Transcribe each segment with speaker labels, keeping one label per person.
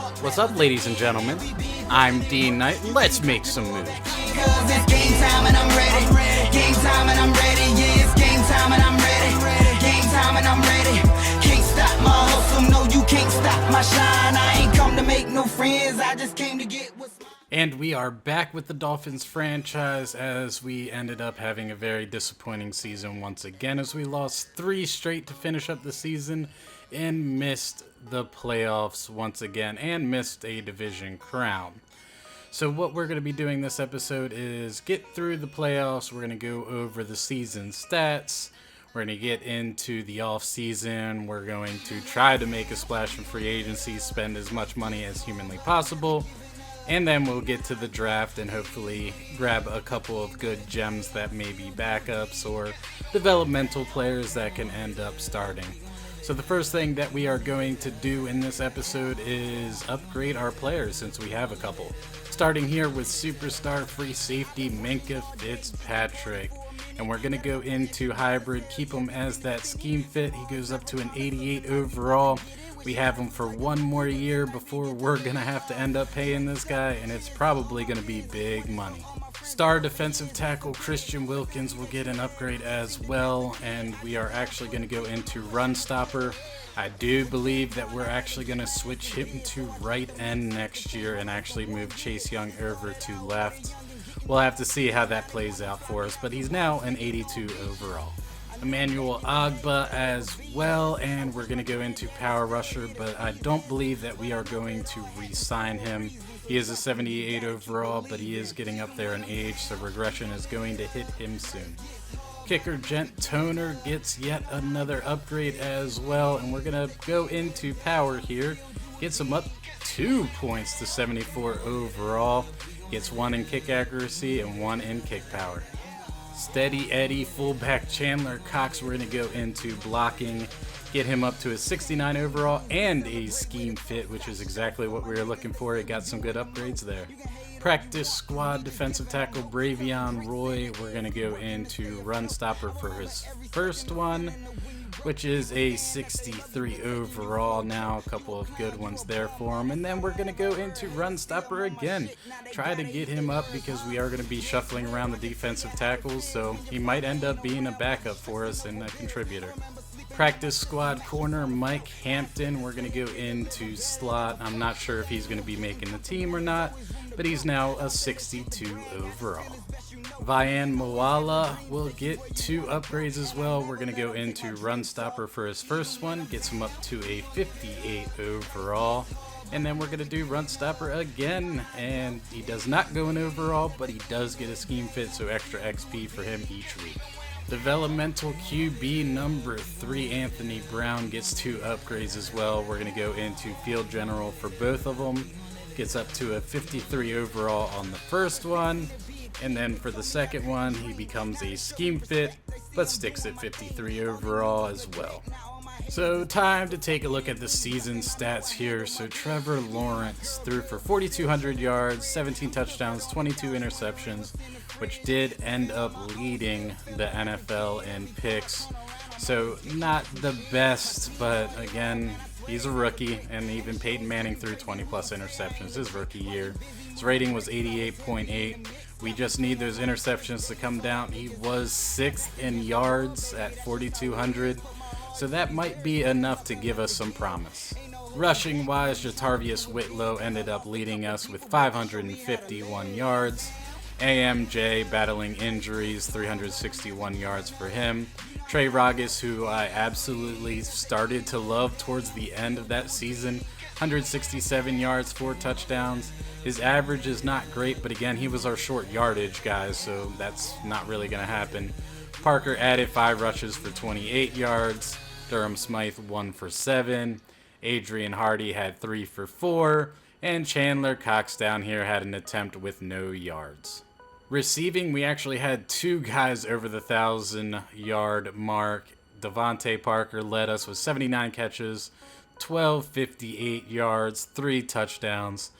Speaker 1: What's up, ladies and gentlemen? I'm D.Knight. Let's make some moves.
Speaker 2: Cause it's game time and I'm ready. Game time and I'm ready. Yeah, it's game time and I'm ready. Game time and I'm ready. Can't stop my hustle. No, you can't stop my shine. I ain't come to make no friends. I just came to get what's mine.
Speaker 1: And we are back with the Dolphins franchise as we ended up having a very disappointing season once again, as we lost 3 straight to finish up the season and missed the playoffs once again and missed a division crown. So what we're going to be doing this episode is get through the playoffs. We're going to go over the season stats. We're going to get into the off season. We're going to try to make a splash in free agency, spend as much money as humanly possible. And then we'll get to the draft and hopefully grab a couple of good gems that may be backups or developmental players that can end up starting. So the first thing that we are going to do in this episode is upgrade our players, since we have a couple. Starting here with superstar free safety Minkah Fitzpatrick. And we're going to go into hybrid, keep him as that scheme fit. He goes up to an 88 overall. We have him for one more year before we're going to have to end up paying this guy, and it's probably going to be big money. Star defensive tackle Christian Wilkins will get an upgrade as well, and we are actually going to go into run stopper. I do believe that we're actually going to switch him to right end next year and actually move Chase Young over to left. We'll have to see how that plays out for us, but he's now an 82 overall. Emmanuel Agba as well, and we're going to go into power rusher, but I don't believe that we are going to re-sign him. He is a 78 overall, but he is getting up there in age, so regression is going to hit him soon. Kicker Gent Toner gets yet another upgrade as well, and we're going to go into power here. Gets him up 2 points to 74 overall. Gets 1 in kick accuracy and 1 in kick power. Steady Eddie fullback Chandler Cox, we're going to go into blocking, get him up to a 69 overall and a scheme fit, which is exactly what we were looking for. It got some good upgrades there. Practice squad defensive tackle Bravion Roy, we're going to go into run stopper for his first one, which is a 63 overall. Now a couple of good ones there for him. And then we're going to go into run stopper again. Try to get him up because we are going to be shuffling around the defensive tackles, so he might end up being a backup for us and a contributor. Practice squad corner Mike Hampton, we're going to go into slot. I'm not sure if he's going to be making the team or not, but he's now a 62 overall. Vian Moala will get 2 upgrades as well. We're going to go into run stopper for his first one, gets him up to a 58 overall. And then we're going to do run stopper again, and he does not go in overall, but he does get a scheme fit, so extra XP for him each week. Developmental QB number 3 Anthony Brown gets 2 upgrades as well. We're going to go into field general for both of them. Gets up to a 53 overall on the first one. And then for the second one, he becomes a scheme fit, but sticks at 53 overall as well. So time to take a look at the season stats here. So Trevor Lawrence threw for 4,200 yards, 17 touchdowns, 22 interceptions, which did end up leading the NFL in picks. So not the best, but again, he's a rookie, and even Peyton Manning threw 20 plus interceptions his rookie year. His rating was 88.8. We just need those interceptions to come down. He was 6th in yards at 4,200, so that might be enough to give us some promise. Rushing wise, Jatarvius Whitlow ended up leading us with 551 yards. AMJ battling injuries, 361 yards for him. Trey Ragas, who I absolutely started to love towards the end of that season, 167 yards, 4 touchdowns. His average is not great, but again, he was our short yardage guy, so that's not really going to happen. Parker added 5 rushes for 28 yards. Durham Smythe 1 for 7. Adrian Hardy had 3 for 4. And Chandler Cox down here had an attempt with no yards. Receiving, we actually had 2 guys over the 1,000-yard mark. Devontae Parker led us with 79 catches, 1,258 yards, 3 touchdowns.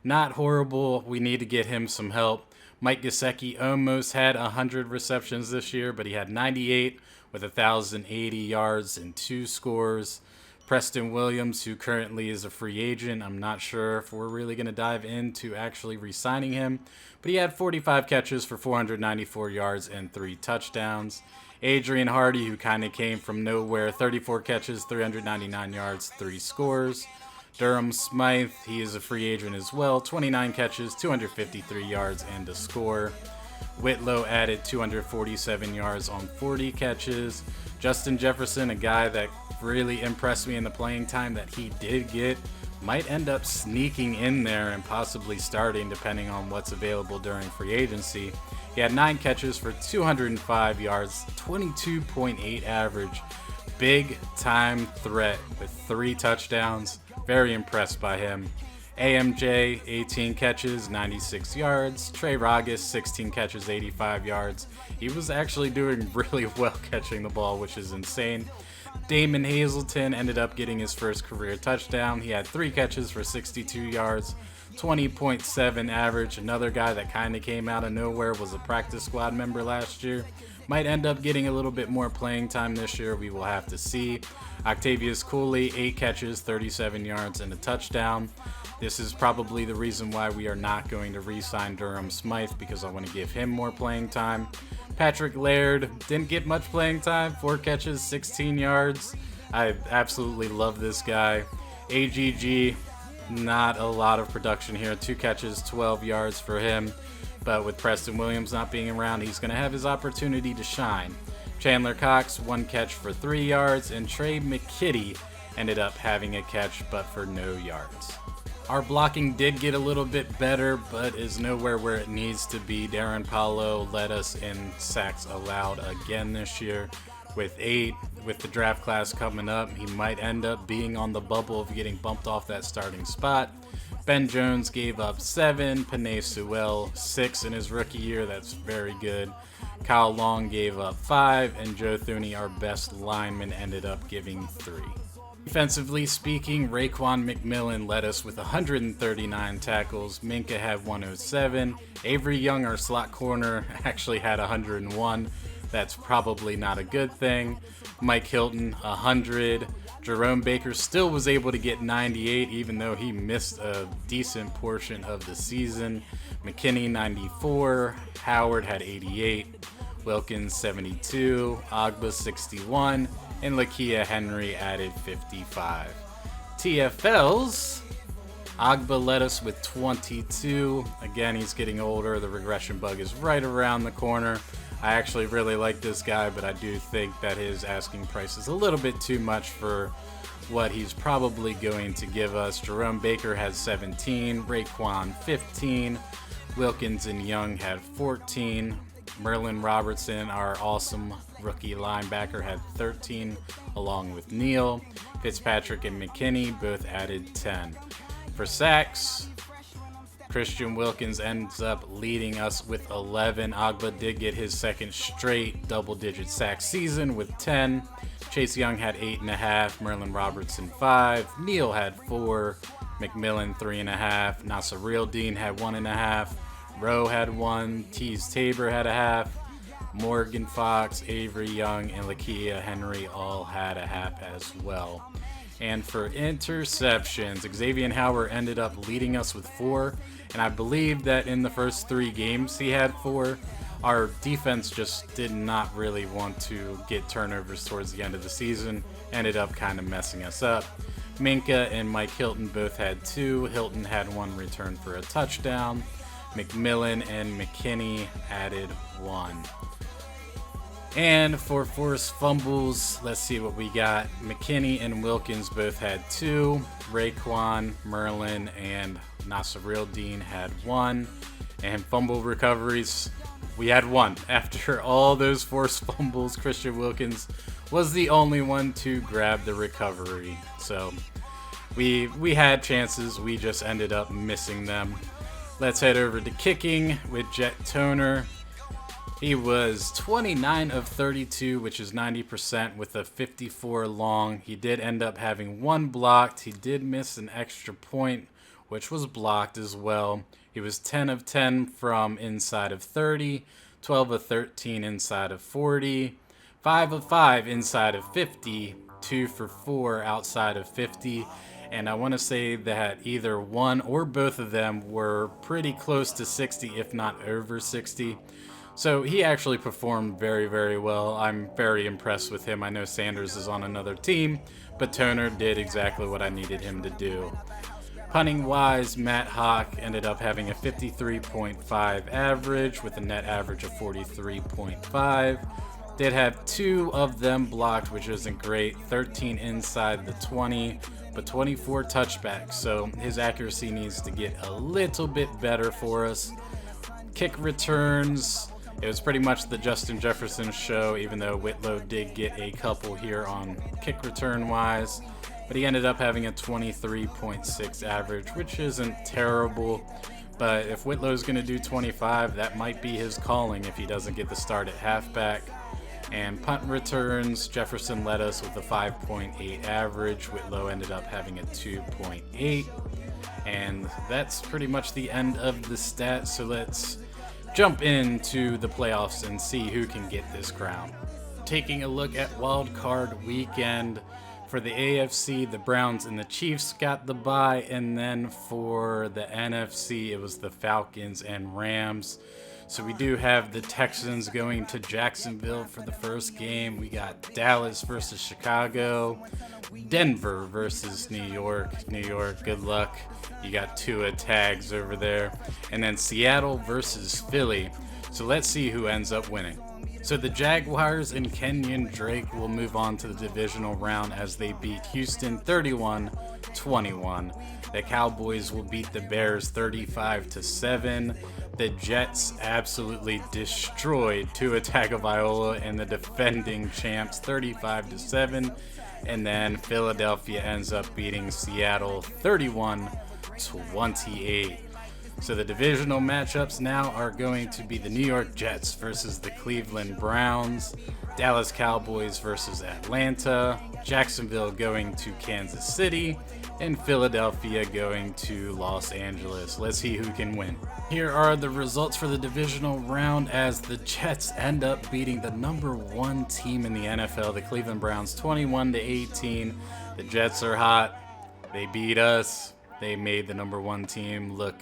Speaker 1: Not horrible. We need to get him some help. Mike Gesicki almost had 100 receptions this year, but he had 98 with 1,080 yards and 2 scores. Preston Williams, who currently is a free agent. I'm not sure if we're really going to dive into actually re-signing him, but he had 45 catches for 494 yards and 3 touchdowns. Adrian Hardy, who kind of came from nowhere, 34 catches, 399 yards, 3 scores. Durham Smythe, he is a free agent as well, 29 catches, 253 yards, and a score. Whitlow added 247 yards on 40 catches. Justin Jefferson, a guy that really impressed me in the playing time that he did get, might end up sneaking in there and possibly starting depending on what's available during free agency. He had 9 catches for 205 yards, 22.8 average. Big time threat with 3 touchdowns. Very impressed by him. AMJ, 18 catches, 96 yards. Trey Ragas, 16 catches, 85 yards. He was actually doing really well catching the ball, which is insane. Damon Hazelton ended up getting his first career touchdown. He had 3 catches for 62 yards, 20.7 average. Another guy that kind of came out of nowhere, was a practice squad member last year. Might end up getting a little bit more playing time this year. We will have to see. Octavius Cooley, 8 catches, 37 yards, and a touchdown. This is probably the reason why we are not going to re-sign Durham Smythe, because I want to give him more playing time. Patrick Laird didn't get much playing time, 4 catches, 16 yards. I absolutely love this guy. AGG, not a lot of production here, 2 catches, 12 yards for him. But with Preston Williams not being around, he's going to have his opportunity to shine. Chandler Cox, 1 catch for 3 yards, and Trey McKitty ended up having a catch but for no yards. Our blocking did get a little bit better, but is nowhere where it needs to be. Darren Paulo led us in sacks allowed again this year with 8. With the draft class coming up, he might end up being on the bubble of getting bumped off that starting spot. Ben Jones gave up 7, Penei Sewell 6 in his rookie year. That's very good. Kyle Long gave up 5, and Joe Thuney, our best lineman, ended up giving 3. Defensively speaking, Raekwon McMillan led us with 139 tackles. Minka had 107. Avery Young, our slot corner, actually had 101. That's probably not a good thing. Mike Hilton, 100. Jerome Baker still was able to get 98, even though he missed a decent portion of the season. McKinney, 94. Howard had 88. Wilkins, 72. Agba, 61. And Lakia Henry added 55. TFLs, Agba led us with 22. Again, he's getting older. The regression bug is right around the corner. I actually really like this guy, but I do think that his asking price is a little bit too much for what he's probably going to give us. Jerome Baker has 17. Raekwon, 15. Wilkins and Young had 14. Merlin Robertson, our awesome rookie linebacker, had 13, along with Neal. Fitzpatrick and McKinney both added 10. For sacks, Christian Wilkins ends up leading us with 11. Agba did get his second straight double-digit sack season with 10. Chase Young had 8.5. Merlin Robertson 5. Neal had 4. McMillan 3.5. Nasiril Dean had 1.5. Rowe had 1. Tease Tabor had a half. Morgan Fox, Avery Young, and Lakia Henry all had a half as well. And for interceptions, Xavier Howard ended up leading us with 4. And I believe that in the first 3 games he had 4. Our defense just did not really want to get turnovers towards the end of the season. Ended up kind of messing us up. Minka and Mike Hilton both had 2. Hilton had 1 return for a touchdown. McMillan and McKinney added 1. And for forced fumbles, let's see what we got. McKinney and Wilkins both had 2. Raekwon, Merlin, and Nasiril Dean had 1. And fumble recoveries, we had 1. After all those forced fumbles, Christian Wilkins was the only one to grab the recovery. So we had chances, we just ended up missing them. Let's head over to kicking with Jet Toner. He was 29 of 32, which is 90% with a 54 long. He did end up having 1 blocked. He did miss an extra point, which was blocked as well. He was 10 of 10 from inside of 30, 12 of 13 inside of 40, 5 of 5 inside of 50, 2 for 4 outside of 50. And I want to say that either one or both of them were pretty close to 60, if not over 60. So he actually performed very, very well. I'm very impressed with him. I know Sanders is on another team, but Toner did exactly what I needed him to do. Punting wise, Matt Hawk ended up having a 53.5 average with a net average of 43.5. Did have 2 of them blocked, which isn't great. 13 inside the 20, but 24 touchbacks. So his accuracy needs to get a little bit better for us. Kick returns, it was pretty much the Justin Jefferson show, even though Whitlow did get a couple here on kick return wise. But he ended up having a 23.6 average, which isn't terrible. But if Whitlow's going to do 25, that might be his calling if he doesn't get the start at halfback. And punt returns, Jefferson led us with a 5.8 average. Whitlow ended up having a 2.8. And that's pretty much the end of the stats. So let's jump into the playoffs and see who can get this crown. Taking a look at Wild Card Weekend, for the AFC, the Browns and the Chiefs got the bye, and then for the NFC, it was the Falcons and Rams. So we do have the Texans going to Jacksonville for the first game. We got Dallas versus Chicago, Denver versus New York. New York, good luck. You got Tua tags over there. And then Seattle versus Philly. So let's see who ends up winning. So the Jaguars and Kenyon Drake will move on to the divisional round as they beat Houston 31-21. The Cowboys will beat the Bears 35-7. The Jets absolutely destroyed Tua Tagovailoa and the defending champs 35-7. And then Philadelphia ends up beating Seattle 31-28. So the divisional matchups now are going to be the New York Jets versus the Cleveland Browns, Dallas Cowboys versus Atlanta, Jacksonville going to Kansas City, and Philadelphia going to Los Angeles. Let's see who can win. Here are the results for the divisional round as the Jets end up beating the number 1 team in the NFL, the Cleveland Browns, 21-18. The Jets are hot. They beat us. They made the number 1 team look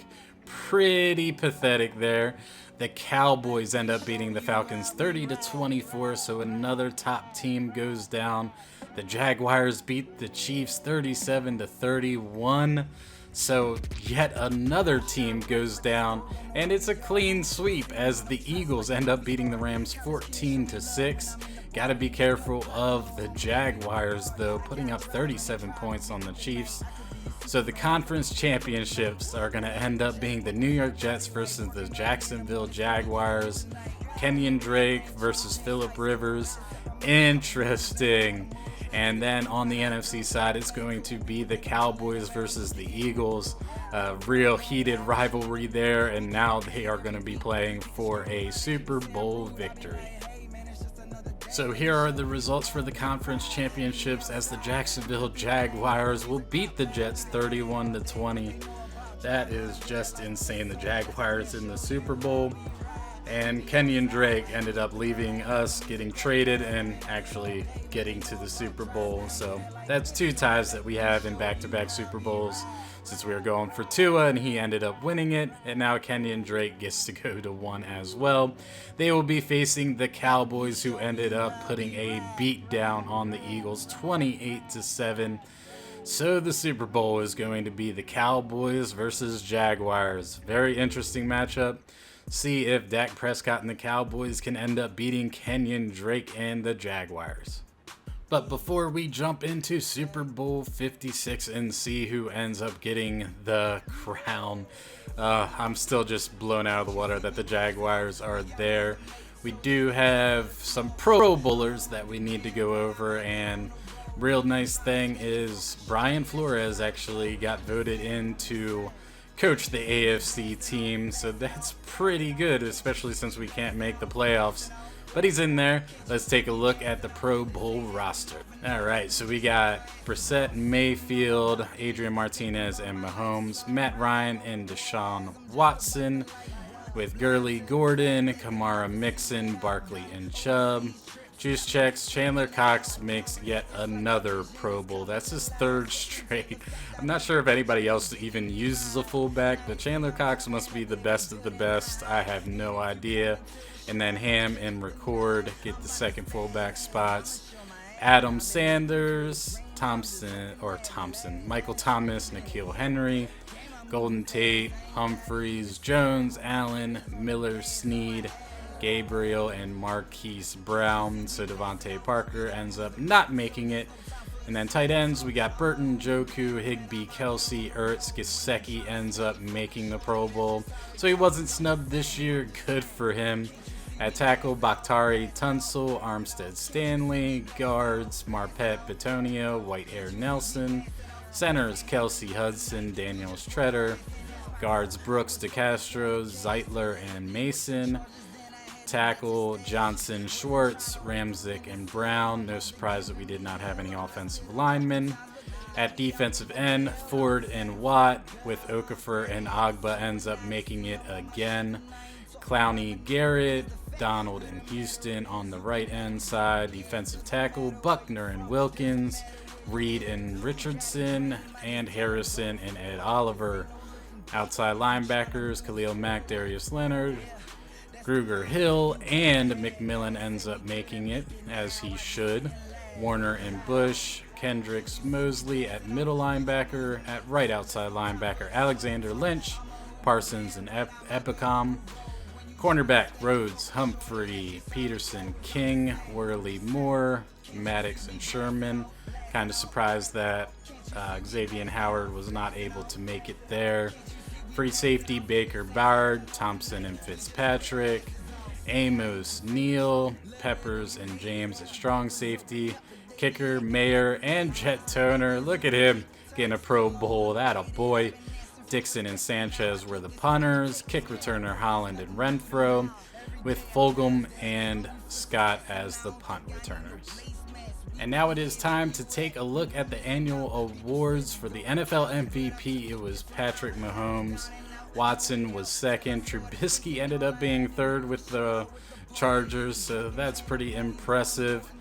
Speaker 1: pretty pathetic there. The Cowboys end up beating the Falcons 30-24, so another top team goes down. The Jaguars beat the Chiefs 37-31, so yet another team goes down, and it's a clean sweep as the Eagles end up beating the Rams 14-6. Gotta be careful of the Jaguars though, putting up 37 points on the Chiefs. So the conference championships are going to end up being the New York Jets versus the Jacksonville Jaguars. Kenyon Drake versus Phillip Rivers. Interesting. And then on the NFC side, it's going to be the Cowboys versus the Eagles. Real heated rivalry there, and now they are going to be playing for a Super Bowl victory. So here are the results for the conference championships as the Jacksonville Jaguars will beat the Jets 31-20. That is just insane. The Jaguars in the Super Bowl. And Kenyon Drake ended up leaving us, getting traded, and actually getting to the Super Bowl. So that's 2 ties that we have in back-to-back Super Bowls since we were going for Tua, and he ended up winning it. And now Kenyon Drake gets to go to 1 as well. They will be facing the Cowboys, who ended up putting a beat down on the Eagles 28-7. So the Super Bowl is going to be the Cowboys versus Jaguars. Very interesting matchup. See if Dak Prescott and the Cowboys can end up beating Kenyon Drake and the Jaguars. But before we jump into Super Bowl 56 and see who ends up getting the crown, I'm still just blown out of the water that the Jaguars are there. We do have some Pro Bowlers that we need to go over, and real nice thing is Brian Flores actually got voted in to coach the AFC team, so that's pretty good, especially since we can't make the playoffs. But he's in there. Let's take a look at the Pro Bowl roster. All right, so we got Brissett, Mayfield, Adrian Martinez, and Mahomes, Matt Ryan, and Deshaun Watson, with Gurley, Gordon, Kamara, Mixon, Barkley, and Chubb, Juice checks. Chandler Cox makes yet another Pro Bowl. That's his third straight. I'm not sure if anybody else even uses a fullback, but Chandler Cox must be the best of the best. I have no idea. And then Ham and Record get the second fullback spots. Adam Sanders, Michael Thomas, N'Keal Henry, Golden Tate, Humphreys, Jones, Allen, Miller, Snead, Gabriel, and Marquise Brown. So Devontae Parker ends up not making it. And then tight ends, we got Burton, Joku, Higbee, Kelsey, Ertz, Gesicki ends up making the Pro Bowl. So he wasn't snubbed this year. Good for him. At tackle, Bakhtari, Tunsil, Armstead, Stanley. Guards, Marpet, Bitonio, Whitehair, Nelson. Centers, Kelsey, Hudson, Daniels, Treader. Guards, Brooks, DeCastro, Zeitler, and Mason. Tackle, Johnson, Schwartz, Ramczyk, and Brown. No surprise that we did not have any offensive linemen. At defensive end, Ford and Watt, with Okafor and Agba ends up making it again. Clowney, Garrett, Donald, and Houston on the right end side. Defensive tackle, Buckner and Wilkins, Reed and Richardson, and Harrison and Ed Oliver. Outside linebackers, Khalil Mack, Darius Leonard, Gruger, Hill, and McMillan ends up making it, as he should. Warner and Bush, Kendricks, Mosley at middle linebacker. At right outside linebacker, Alexander Lynch, Parsons, and Epicom. Cornerback, Rhodes, Humphrey, Peterson, King, Worley, Moore, Maddox, and Sherman. Kind of surprised that Xavier Howard was not able to make it there. Free safety, Baker, Bard, Thompson, and Fitzpatrick. Amos, Neal, Peppers, and James at strong safety. Kicker, Mayer, and Jet Toner. Look at him getting a Pro Bowl. That a boy. Dixon and Sanchez were the punters. Kick returner, Holland and Renfro, with Fulgham and Scott as the punt returners. And now it is time to take a look at the annual awards. For the NFL MVP, it was Patrick Mahomes. Watson was second. Trubisky ended up being third with the Chargers, so that's pretty impressive.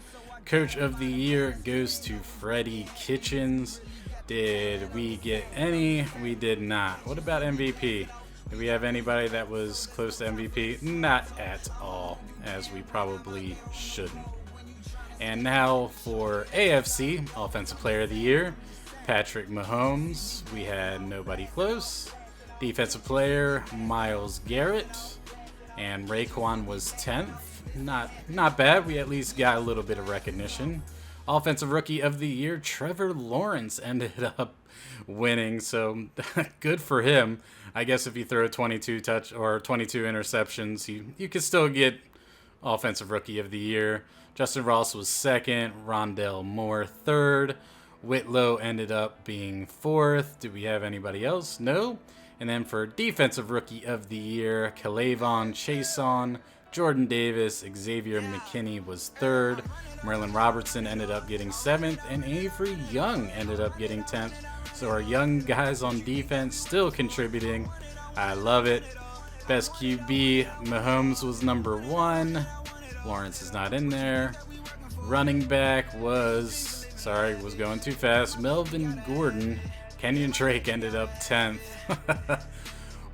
Speaker 1: Coach of the Year goes to Freddie Kitchens. Did we get any? We did not. What about MVP? Did we have anybody that was close to MVP? Not at all, as we probably shouldn't. And now for AFC, Offensive Player of the Year, Patrick Mahomes. We had nobody close. Defensive Player, Myles Garrett. And Raekwon was 10th. Not bad. We at least got a little bit of recognition. Offensive Rookie of the Year, Trevor Lawrence ended up winning, so good for him. I guess if you throw 22 interceptions, you could still get Offensive Rookie of the Year. Justin Ross was second, Rondell Moore third, Whitlow ended up being fourth. Do we have anybody else? No. And then for Defensive Rookie of the Year, Kalavon Chason, Jordan Davis, Xavier McKinney was third. Merlin Robertson ended up getting seventh, and Avery Young ended up getting 10th. So our young guys on defense still contributing. I love it. Best QB, Mahomes was number 1. Lawrence is not in there. Running back was going too fast. Melvin Gordon. Kenyon Drake ended up 10th.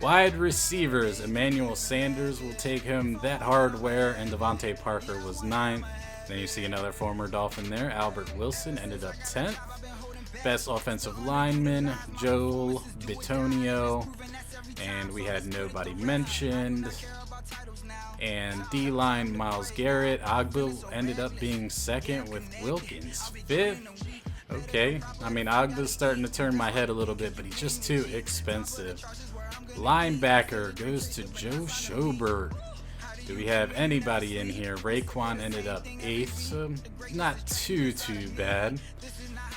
Speaker 1: Wide receivers, Emmanuel Sanders will take home that hardware, and Devontae Parker was 9th. Then you see another former Dolphin there. Albert Wilson ended up 10th. Best offensive lineman, Joel Bitonio, and we had nobody mentioned. And D-line, Myles Garrett. Agba ended up being second, with Wilkins 5th. Okay, I mean, Agba's starting to turn my head a little bit, but he's just too expensive. Linebacker goes to Joe Schobert. Do we have anybody in here? Raekwon ended up 8th, so not too bad.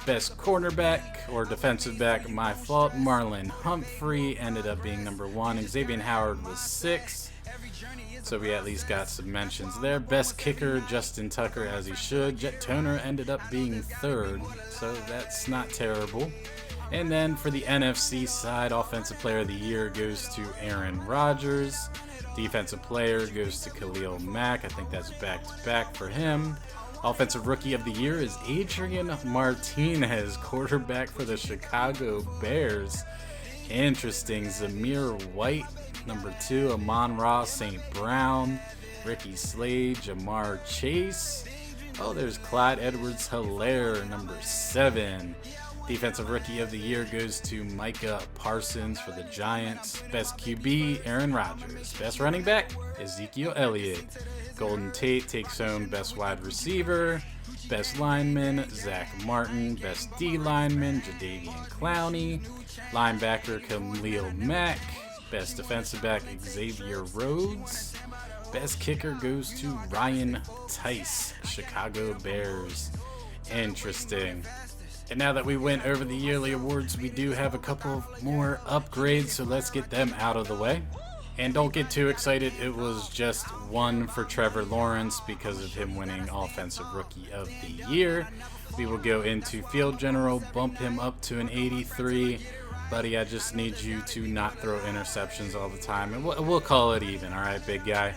Speaker 1: Best cornerback or defensive back, my fault, Marlon Humphrey ended up being number 1. Xavier Howard was 6th, so we at least got some mentions there. Best kicker, Justin Tucker, as he should. Jet Toner ended up being 3rd, so that's not terrible. And then for the NFC side, Offensive Player of the Year goes to Aaron Rodgers. Defensive Player goes to Khalil Mack. I think that's back-to-back for him. Offensive Rookie of the Year is Adrian Martinez, quarterback for the Chicago Bears. Interesting. Zamir White, number 2. Amon-Ra St. Brown. Ricky Slade, Jamar Chase. Oh, there's Clyde Edwards-Helaire, number 7. Defensive Rookie of the Year goes to Micah Parsons for the Giants. Best QB, Aaron Rodgers. Best running back, Ezekiel Elliott. Golden Tate takes home Best Wide Receiver. Best Lineman, Zach Martin. Best D Lineman, Jadeveon Clowney. Linebacker, Khalil Mack. Best Defensive Back, Xavier Rhodes. Best Kicker goes to Ryan Tice, Chicago Bears. Interesting. And now that we went over the yearly awards, we do have a couple more upgrades, so let's get them out of the way. And don't get too excited, it was just one for Trevor Lawrence because of him winning Offensive Rookie of the Year. We will go into Field General, bump him up to an 83. Buddy, I just need you to not throw interceptions all the time, and we'll call it even, all right, big guy?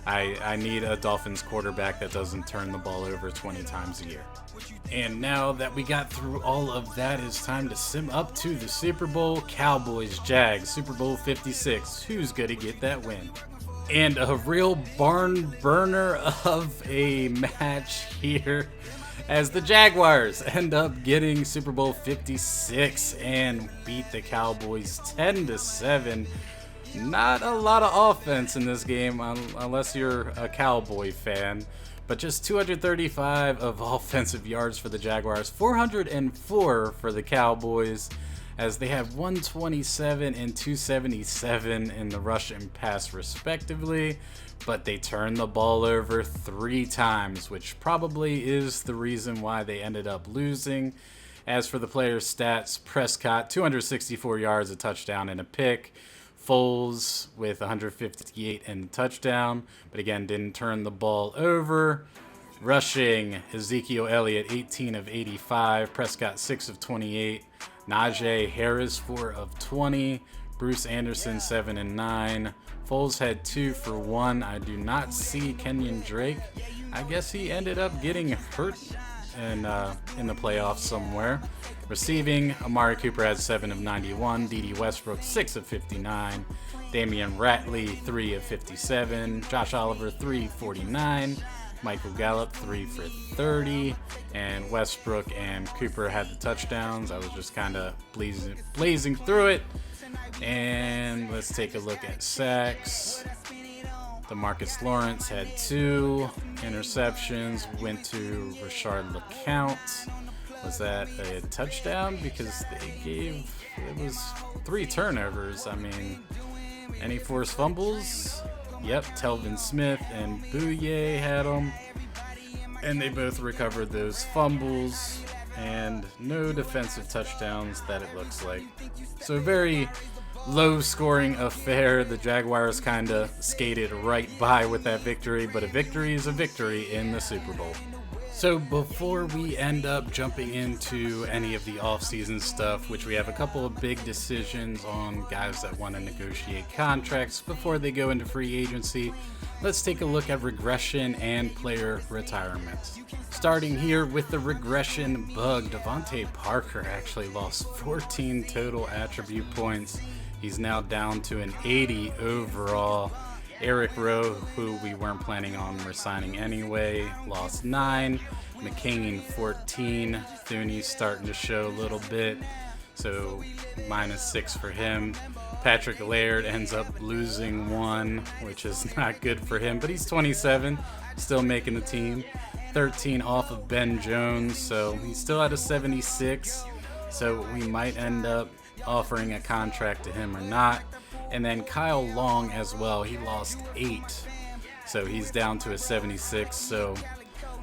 Speaker 1: I need a Dolphins quarterback that doesn't turn the ball over 20 times a year. And now that we got through all of that, it's time to sim up to the Super Bowl. Cowboys, Jags, Super Bowl 56. Who's going to get that win? And a real barn burner of a match here as the Jaguars end up getting Super Bowl 56 and beat the Cowboys 10-7. Not a lot of offense in this game unless you're a Cowboy fan, but just 235 of offensive yards for the Jaguars, 404 for the Cowboys, as they have 127 and 277 in the rush and pass respectively, but they turned the ball over 3 times, which probably is the reason why they ended up losing. As for the players' stats, Prescott, 264 yards, a touchdown, and a pick. Foles with 158 and a touchdown, but again, didn't turn the ball over. Rushing, Ezekiel Elliott, 18 of 85. Prescott, 6 of 28. Najee Harris, 4 of 20. Bruce Anderson, 7 and 9. Foles had 2 for 1. I do not see Kenyon Drake. I guess he ended up getting hurt in the playoffs somewhere. Receiving, Amari Cooper had 7 of 91. D.D. Westbrook, 6 of 59. Damian Ratley, 3 of 57. Josh Oliver, 349. Michael Gallup, 3 for 30. And Westbrook and Cooper had the touchdowns. I was just kind of blazing through it. And let's take a look at sacks. DeMarcus Lawrence had 2 interceptions, went to Rashard LeCount. Was that a touchdown? Because it was 3 turnovers. I mean, any forced fumbles? Yep, Telvin Smith and Bouye had them. And they both recovered those fumbles. And no defensive touchdowns that it looks like. So very low-scoring affair. The Jaguars kind of skated right by with that victory, but a victory is a victory in the Super Bowl. So before we end up jumping into any of the off-season stuff, which we have a couple of big decisions on guys that want to negotiate contracts before they go into free agency, let's take a look at regression and player retirements. Starting here with the regression bug, Devontae Parker actually lost 14 total attribute points. He's now down to an 80 overall. Eric Rowe, who we weren't planning on resigning anyway, lost 9. McCain 14. Thuney's starting to show a little bit, so -6 for him. Patrick Laird ends up losing 1, which is not good for him, but he's 27, still making the team. 13 off of Ben Jones, so he's still at a 76, so we might end up offering a contract to him or not. And then Kyle Long as well, he lost 8, so he's down to a 76, so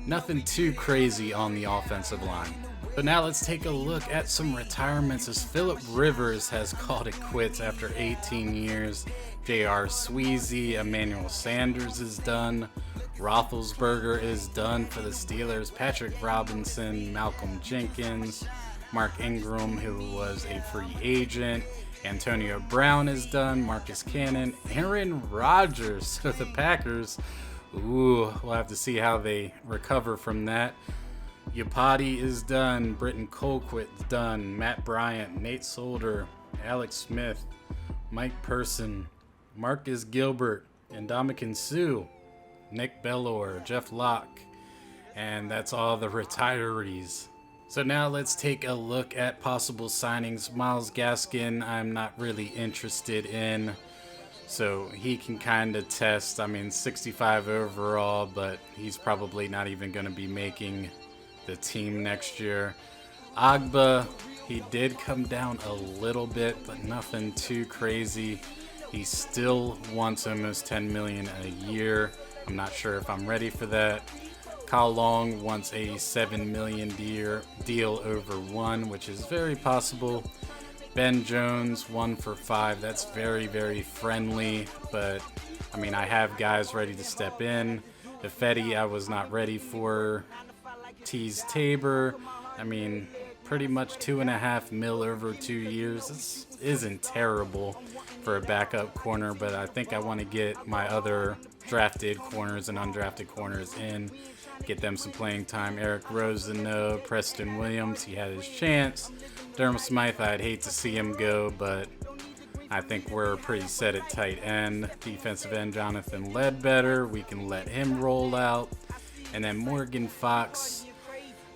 Speaker 1: nothing too crazy on the offensive line. But now let's take a look at some retirements, as Phillip Rivers has called it quits after 18 years. J.R. Sweezy, Emmanuel Sanders is done. Roethlisberger is done for the Steelers. Patrick Robinson, Malcolm Jenkins, Mark Ingram, who was a free agent. Antonio Brown is done. Marcus Cannon, Aaron Rodgers. So the Packers Ooh, we'll have to see how they recover from that. Yapati is done. Britton Colquitt's done. Matt Bryant, Nate Solder, Alex Smith, Mike Person, Marcus Gilbert, Ndamukong Suh, Nick Bellor, Jeff Locke, and that's all the retirees. So now let's take a look at possible signings. Myles Gaskin, I'm not really interested in. So he can kind of test. I mean, 65 overall, but he's probably not even going to be making the team next year. Agba, he did come down a little bit, but nothing too crazy. He still wants almost $10 million a year. I'm not sure if I'm ready for that. Kyle Long wants a $7 million deal over one, which is very possible. Ben Jones, 1 for 5. That's very, very friendly, but I mean, I have guys ready to step in. Ifedi, I was not ready for. Tease Tabor, I mean, pretty much $2.5 million over 2 years. This isn't terrible for a backup corner, but I think I want to get my other drafted corners and undrafted corners in, get them some playing time. Eric Rosen, no. Preston Williams, he had his chance. Durham Smythe, I'd hate to see him go, but I think we're pretty set at tight end. Defensive end Jonathan Ledbetter, we can let him roll out. And then Morgan Fox,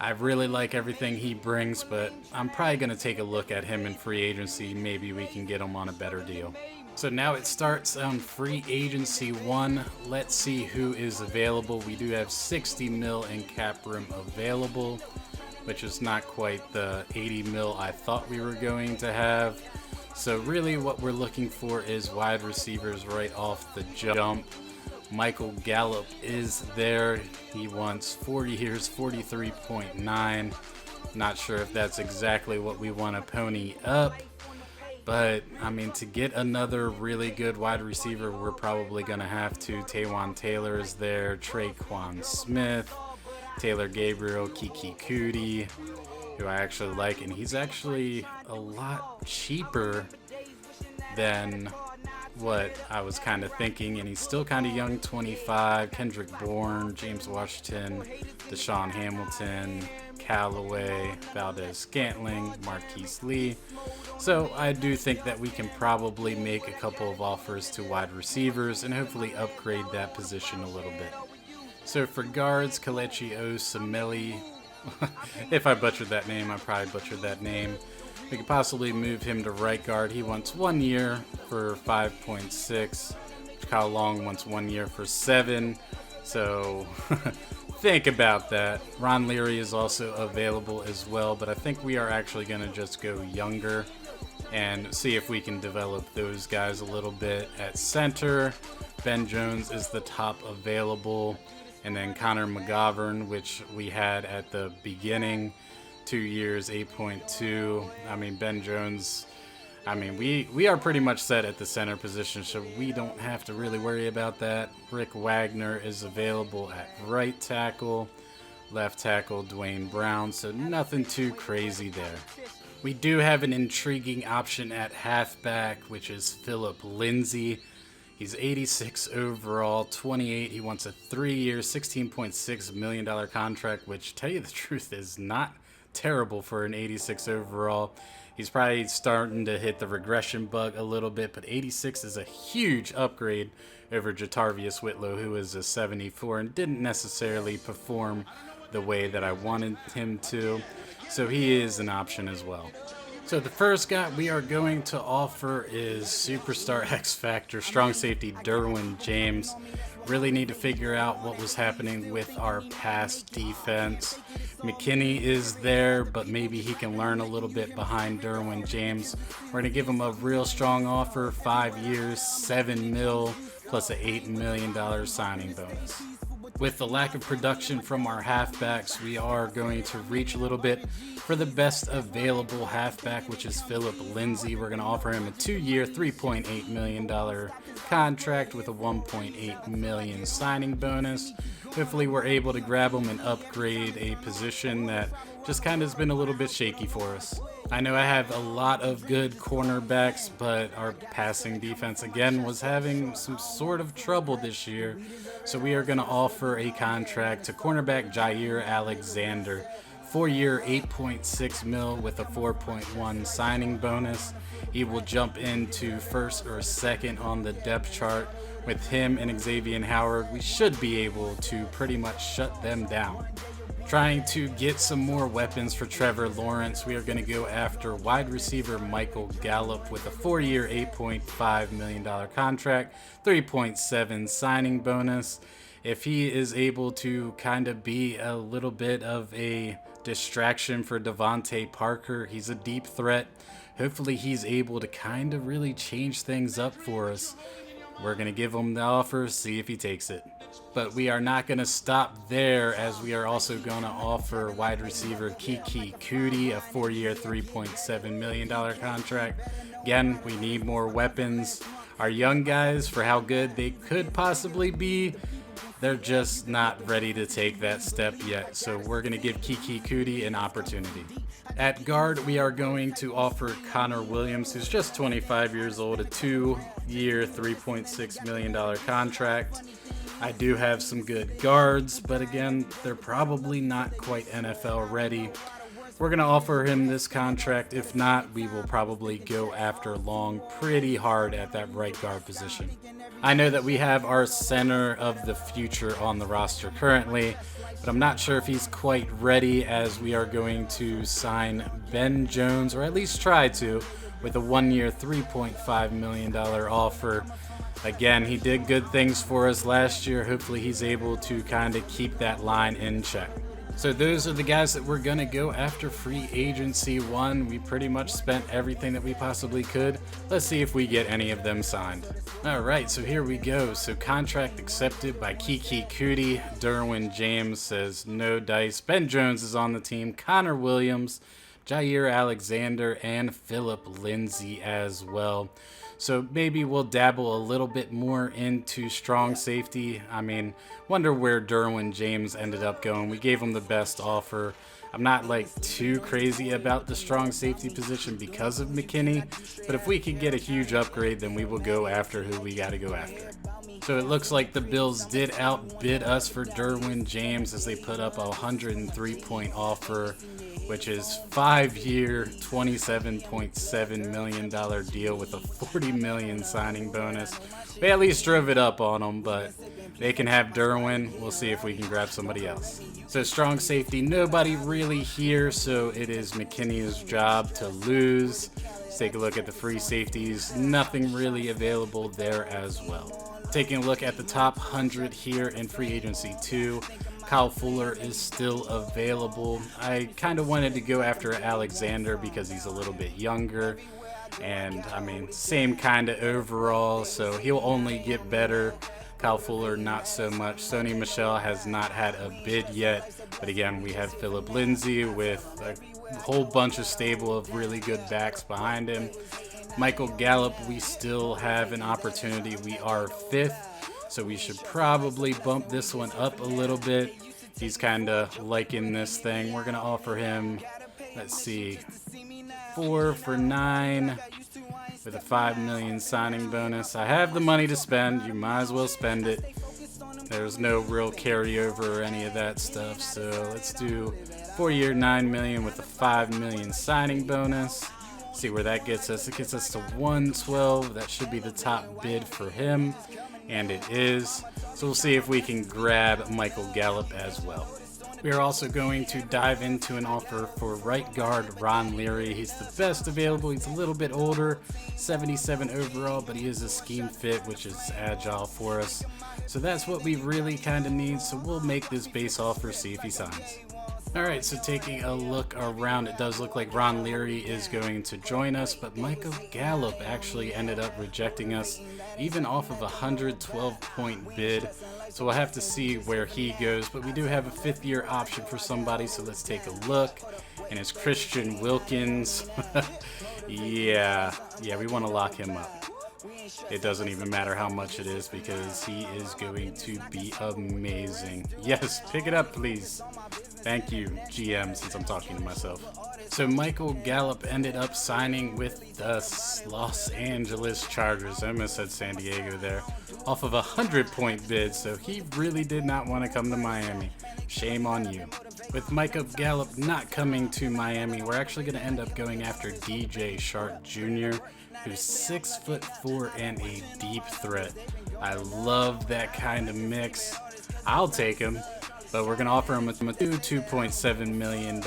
Speaker 1: I really like everything he brings, but I'm probably going to take a look at him in free agency. Maybe we can get him on a better deal. So now it starts on free agency 1. Let's see who is available. We do have $60 million in cap room available, which is not quite the $80 million I thought we were going to have. So really what we're looking for is wide receivers right off the jump. Michael Gallup is there. He wants 4 years, 43.9. Not sure if that's exactly what we want to pony up. But, I mean, to get another really good wide receiver, we're probably going to have to. Taywan Taylor is there. Traquan Smith, Taylor Gabriel, Kiki Cootie, who I actually like. And he's actually a lot cheaper than what I was kind of thinking, and he's still kind of young, 25. Kendrick Bourne, James Washington, Deshaun Hamilton, Callaway, Valdez Scantling, Marquise Lee. So I do think that we can probably make a couple of offers to wide receivers and hopefully upgrade that position a little bit. So for guards, Kelechi Osemele, if I butchered that name, I probably butchered that name. We could possibly move him to right guard. He wants 1 year for 5.6. Kyle Long wants 1 year for 7. So think about that. Ron Leary is also available as well, but I think we are actually going to just go younger and see if we can develop those guys a little bit. At center, Ben Jones is the top available, and then Connor McGovern, which we had at the beginning. 2 years, 8.2. I mean, Ben Jones, I mean, we are pretty much set at the center position, so we don't have to really worry about that. Rick Wagner is available at right tackle, left tackle Dwayne Brown, so nothing too crazy there. We do have an intriguing option at halfback, which is Philip Lindsay. He's 86 overall, 28. He wants a 3-year, $16.6 million contract, which, tell you the truth, is not terrible for an 86 overall. He's probably starting to hit the regression bug a little bit, but 86 is a huge upgrade over Jatarvius Whitlow, who is a 74 and didn't necessarily perform the way that I wanted him to. So he is an option as well. So the first guy we are going to offer is Superstar X Factor strong safety Derwin James. Really need to figure out what was happening with our pass defense. McKinney is there, but maybe he can learn a little bit behind Derwin James. We're going to give him a real strong offer, 5 years, $7 million, plus an $8 million signing bonus. With the lack of production from our halfbacks, we are going to reach a little bit for the best available halfback, which is Philip Lindsay. We're going to offer him a 2-year, $3.8 million contract with a $1.8 million signing bonus. Hopefully we're able to grab him and upgrade a position that just kind of has been a little bit shaky for us. I know I have a lot of good cornerbacks, but our passing defense again was having some sort of trouble this year. So we are going to offer a contract to cornerback Jair Alexander. 4-year, 8.6 mil with a 4.1 signing bonus. He will jump into first or second on the depth chart. With him and Xavier Howard, we should be able to pretty much shut them down. Trying to get some more weapons for Trevor Lawrence, we are going to go after wide receiver Michael Gallup with a 4-year, $8.5 million contract, 3.7 signing bonus. If he is able to kind of be a little bit of a distraction for Devontae Parker, he's a deep threat. Hopefully he's able to kind of really change things up for us. We're going to give him the offer, see if he takes it. But we are not going to stop there, as we are also going to offer wide receiver Kiki Cootie a 4-year, $3.7 million contract. Again, we need more weapons. Our young guys, for how good they could possibly be, they're just not ready to take that step yet. So we're going to give Kiki Cootie an opportunity. At guard, we are going to offer Connor Williams, who's just 25 years old, a 2-year, $3.6 million contract. I do have some good guards, but again, they're probably not quite NFL ready. We're going to offer him this contract. If not, we will probably go after Long pretty hard at that right guard position. I know that we have our center of the future on the roster currently, but I'm not sure if he's quite ready, as we are going to sign Ben Jones, or at least try to, with a 1-year, $3.5 million offer. Again, he did good things for us last year. Hopefully he's able to kind of keep that line in check. So those are the guys that we're going to go after free agency 1. We pretty much spent everything that we possibly could. Let's see if we get any of them signed. All right, so here we go. So contract accepted by Kiki Cootie. Derwin James says no dice. Ben Jones is on the team. Connor Williams, Jair Alexander, and Philip Lindsay as well. So maybe we'll dabble a little bit more into strong safety. I mean, wonder where Derwin James ended up going. We gave him the best offer. I'm not like too crazy about the strong safety position because of McKinney, but if we could get a huge upgrade, then we will go after who we got to go after. So it looks like the Bills did outbid us for Derwin James, as they put up a 103-point offer, which is 5-year, $27.7 million deal with a $40 million signing bonus. They at least drove it up on them, but they can have Derwin. We'll see if we can grab somebody else. So strong safety, nobody really here, so it is McKinney's job to lose. Let's take a look at the free safeties. Nothing really available there as well. Taking a look at the top 100 here in free agency 2. Kyle Fuller is still available. I kind of wanted to go after Alexander because he's a little bit younger, and I mean, same kind of overall, so he'll only get better. Kyle Fuller, not so much. Sony Michel has not had a bid yet, but again, we have Philip Lindsay with a whole bunch of stable of really good backs behind him. Michael Gallup, we still have an opportunity. We are 5th. So we should probably bump this one up a little bit. He's kind of liking this thing. We're going to offer him, let's see, 4 for 9 with a $5 million signing bonus. I have the money to spend. You might as well spend it. There's no real carryover or any of that stuff. So let's do 4-year, $9 million with a $5 million signing bonus. See where that gets us. It gets us to 112. That should be the top bid for him. And it is. So we'll see if we can grab Michael Gallup as well. We are also going to dive into an offer for right guard Ron Leary. He's the best available. He's a little bit older, 77 overall, but he is a scheme fit, which is agile for us. So that's what we really kind of need. So we'll make this base offer, see if he signs. Alright, so taking a look around, it does look like Ron Leary is going to join us, but Michael Gallup actually ended up rejecting us, even off of a 112-point bid. So we'll have to see where he goes, but we do have a 5th-year option for somebody, so let's take a look. And it's Christian Wilkins. yeah, we want to lock him up. It doesn't even matter how much it is because he is going to be amazing. Yes, pick it up, please. Thank you, GM, since I'm talking to myself. So Michael Gallup ended up signing with the Los Angeles Chargers. I almost said San Diego there. Off of a 100-point bid, so he really did not want to come to Miami. Shame on you. With Michael Gallup not coming to Miami, we're actually going to end up going after DJ Shark Jr., who's 6'4" and a deep threat. I love that kind of mix. I'll take him. But we're going to offer him a $2.7 million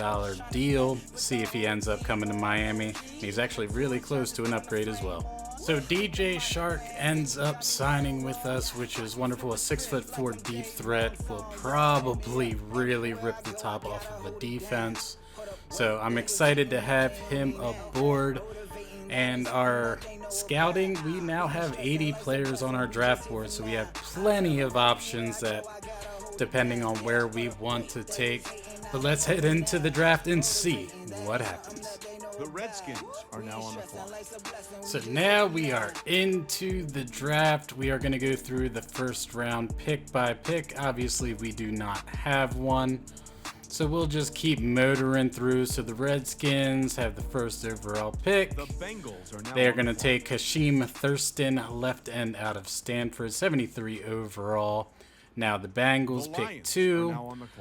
Speaker 1: deal, see if he ends up coming to Miami. He's actually really close to an upgrade as well. So DJ Shark ends up signing with us, which is wonderful. A 6'4" deep threat will probably really rip the top off of the defense. So I'm excited to have him aboard. And our scouting, we now have 80 players on our draft board, so we have plenty of options that depending on where we want to take. But let's head into the draft and see what happens.
Speaker 3: The Redskins are now on the clock.
Speaker 1: So now we are into the draft. We are going to go through the first round pick by pick. Obviously, we do not have one. So we'll just keep motoring through. So the Redskins have the first overall pick.
Speaker 3: The Bengals are now
Speaker 1: They are going to take Hashim Thurston, left end out of Stanford, 73 overall. Now the Bengals pick 2,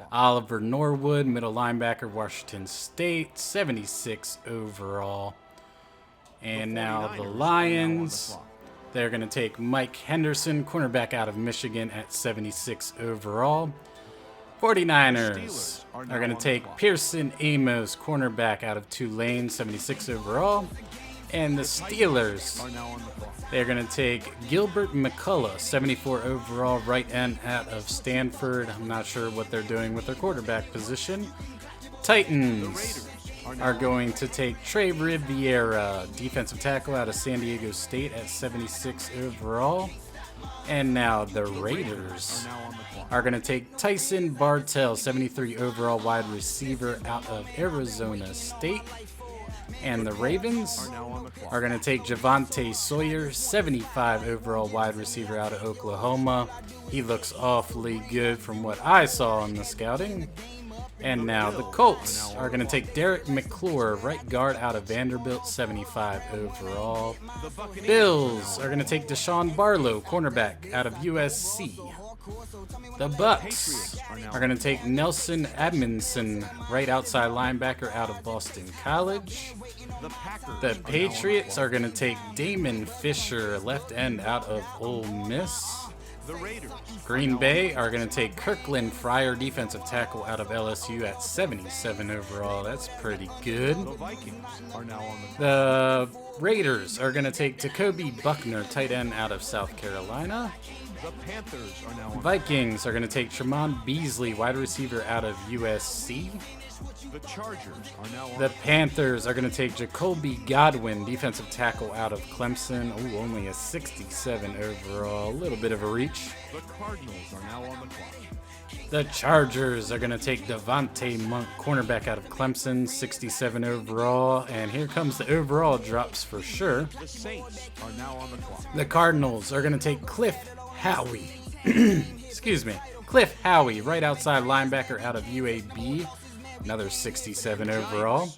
Speaker 1: Oliver Norwood, middle linebacker, Washington State, 76 overall. And now the Lions, they're going to take Mike Henderson, cornerback out of Michigan at 76 overall. 49ers are going to take Pearson Amos, cornerback out of Tulane, 76 overall. And the Steelers, they're going to take Gilbert McCullough, 74 overall, right end out of Stanford. I'm not sure what they're doing with their quarterback position. Titans are going to take Trey Riviera, defensive tackle out of San Diego State at 76 overall. And now the Raiders are going to take Tyson Bartell, 73 overall, wide receiver out of Arizona State. And the Ravens are going to take Javonte Sawyer, 75 overall wide receiver out of Oklahoma. He looks awfully good from what I saw in the scouting. And now the Colts are going to take Derek McClure, right guard out of Vanderbilt, 75 overall. Bills are going to take Deshaun Barlow, cornerback out of USC. The Bucks are going to take Nelson Edmondson, right outside linebacker out of Boston College. The Patriots are going to take Damon Fisher, left end out of Ole Miss. Green Bay are going to take Kirkland Fryer, defensive tackle out of LSU at 77 overall. That's pretty good. The Raiders are going to take Jacoby Buckner, tight end out of South Carolina. Vikings are going to take Tremont Beasley, wide receiver out of USC. The Panthers are going to take Jacoby Godwin, defensive tackle out of Clemson. Ooh, only a 67 overall, a little bit of a reach.
Speaker 3: The Cardinals are now on the clock.
Speaker 1: The Chargers are going to take Devontae Monk, cornerback out of Clemson, 67 overall. And here comes the overall drops for sure.
Speaker 3: The Saints are now on the clock.
Speaker 1: The Cardinals are going to take Cliff Howie. Excuse me. Cliff Howie, right outside linebacker out of UAB. Another 67 overall.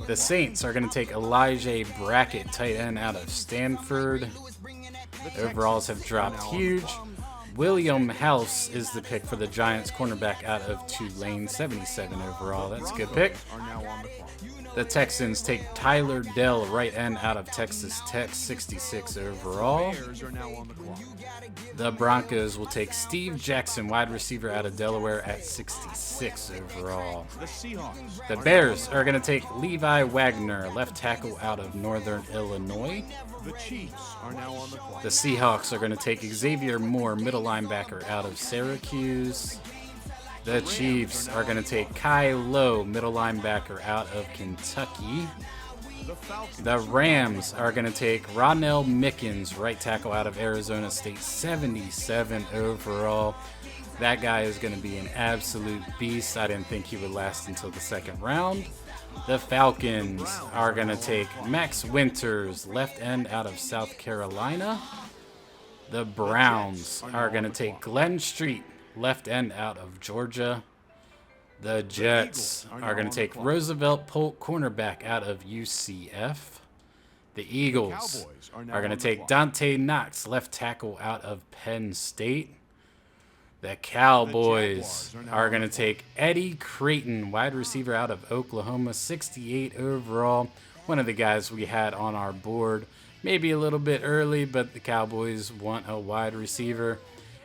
Speaker 1: The Saints are going to take Elijah Brackett, tight end out of Stanford. Overalls have dropped huge. William House is the pick for the Giants, cornerback out of Tulane, 77 overall. That's a good pick. The Texans take Tyler Dell, right end out of Texas Tech, 66 overall. The Broncos will take Steve Jackson, wide receiver out of Delaware, at 66 overall. The Bears are going to take Levi Wagner, left tackle out of Northern Illinois. The Seahawks are going to take Xavier Moore, middle linebacker out of Syracuse. The Chiefs are going to take Kai Lowe, middle linebacker out of Kentucky. The Rams are going to take Ronell Mickens, right tackle out of Arizona State, 77 overall. That guy is going to be an absolute beast. I didn't think he would last until the second round. The Falcons are going to take Max Winters, left end out of South Carolina. The Browns are going to take Glenn Street, left end out of Georgia. The Jets
Speaker 3: Eagles are
Speaker 1: are
Speaker 3: now
Speaker 1: going
Speaker 3: on
Speaker 1: to
Speaker 3: the
Speaker 1: take
Speaker 3: clock.
Speaker 1: Roosevelt Polk, cornerback out of UCF. The Eagles
Speaker 3: Cowboys are now
Speaker 1: are going to
Speaker 3: on the
Speaker 1: take
Speaker 3: clock.
Speaker 1: Dante Knox, left tackle out of Penn State. The Cowboys
Speaker 3: Jaguars are now
Speaker 1: are
Speaker 3: on
Speaker 1: going to
Speaker 3: the clock.
Speaker 1: take Eddie Creighton, wide receiver out of Oklahoma, 68 overall. One of the guys we had on our board. Maybe a little bit early, but the Cowboys want a wide receiver.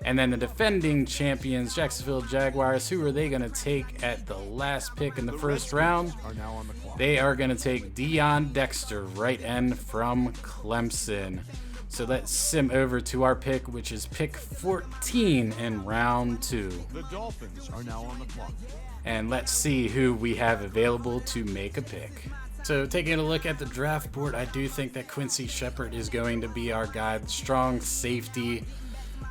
Speaker 1: And then the defending champions, Jacksonville Jaguars, who are they going to take at the last pick in the first round?
Speaker 3: Are now on the clock.
Speaker 1: They are going to take Deion Dexter, right end from Clemson. So let's sim over to our pick, which is pick 14 in round 2.
Speaker 3: The Dolphins are now on the clock.
Speaker 1: And let's see who we have available to make a pick. So taking a look at the draft board, I do think that Quincy Shepard is going to be our guy, strong safety.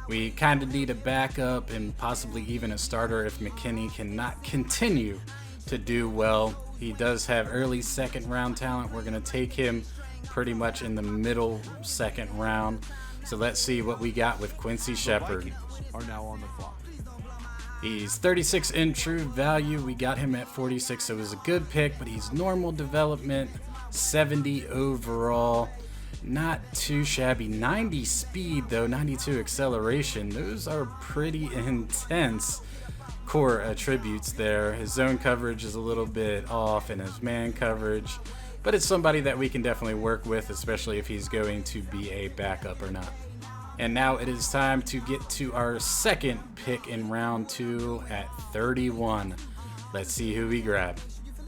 Speaker 1: We kind of need a backup and possibly even a starter if McKinney cannot continue to do well. He does have early second round talent. We're going to take him pretty much in the middle second round. So let's see what we got with Quincy
Speaker 3: The
Speaker 1: Shepard.
Speaker 3: Vikings are now on the clock.
Speaker 1: He's 36 in true value. We got him at 46, so it was a good pick, but he's normal development, 70 overall. Not too shabby. 90 speed, though, 92 acceleration. Those are pretty intense core attributes there. His zone coverage is a little bit off, and his man coverage, but it's somebody that we can definitely work with, especially if he's going to be a backup or not. And now it is time to get to our second pick in round 2 at 31. Let's see who we grab.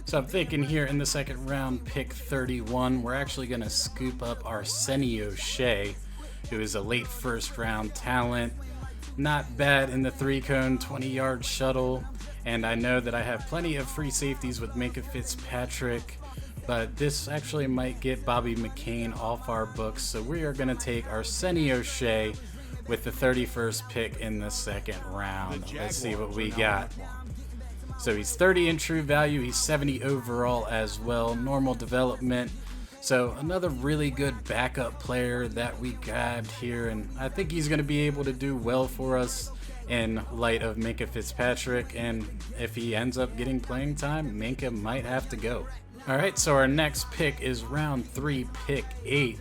Speaker 1: So I'm thinking here in the second round, pick 31, we're actually going to scoop up Arsenio Shea, who is a late first round talent. Not bad in the 3-cone, 20-yard shuttle. And I know that I have plenty of free safeties with Minkah Fitzpatrick, but this actually might get Bobby McCain off our books. So we are going to take Arsenio Shea with the 31st pick in the second round. Let's see what we got. So he's 30 in true value. He's 70 overall as well. Normal development. So another really good backup player that we grabbed here. And I think he's going to be able to do well for us in light of Minkah Fitzpatrick. And if he ends up getting playing time, Minkah might have to go. All right, so our next pick is round 3, pick 8.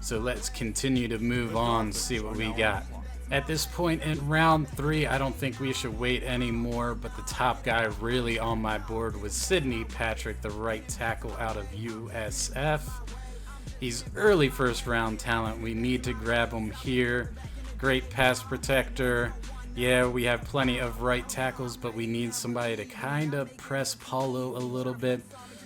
Speaker 1: So let's continue to move on, see what we got. At this point in round 3, I don't think we should wait anymore, but the top guy really on my board was Sidney Patrick, the right tackle out of USF. He's early first round talent. We need to grab him here. Great pass protector. Yeah, we have plenty of right tackles, but we need somebody to kind of press Paulo a little bit.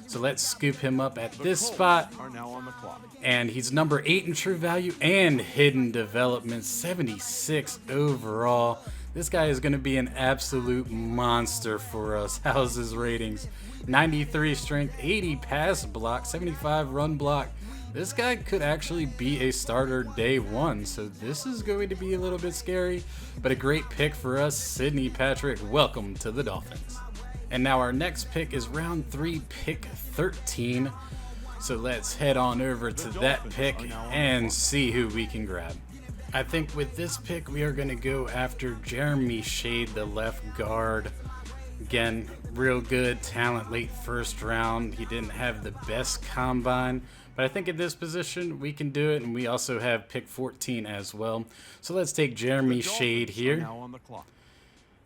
Speaker 1: So let's scoop him up at this spot.
Speaker 3: Are now on the clock.
Speaker 1: And he's number 8 in true value and hidden development, 76 overall. This guy is going to be an absolute monster for us. How's his ratings? 93 strength, 80 pass block, 75 run block. This guy could actually be a starter day 1, so this is going to be a little bit scary, but a great pick for us. Sidney Patrick, welcome to the Dolphins. And now our next pick is round 3, pick 13. So let's head on over to that pick and see who we can grab. I think with this pick, we are going to go after Jeremy Shade, the left guard. Again, real good talent, late first round. He didn't have the best combine, but I think at this position, we can do it. And we also have pick 14 as well. So let's take Jeremy Shade here.
Speaker 3: Now on the clock.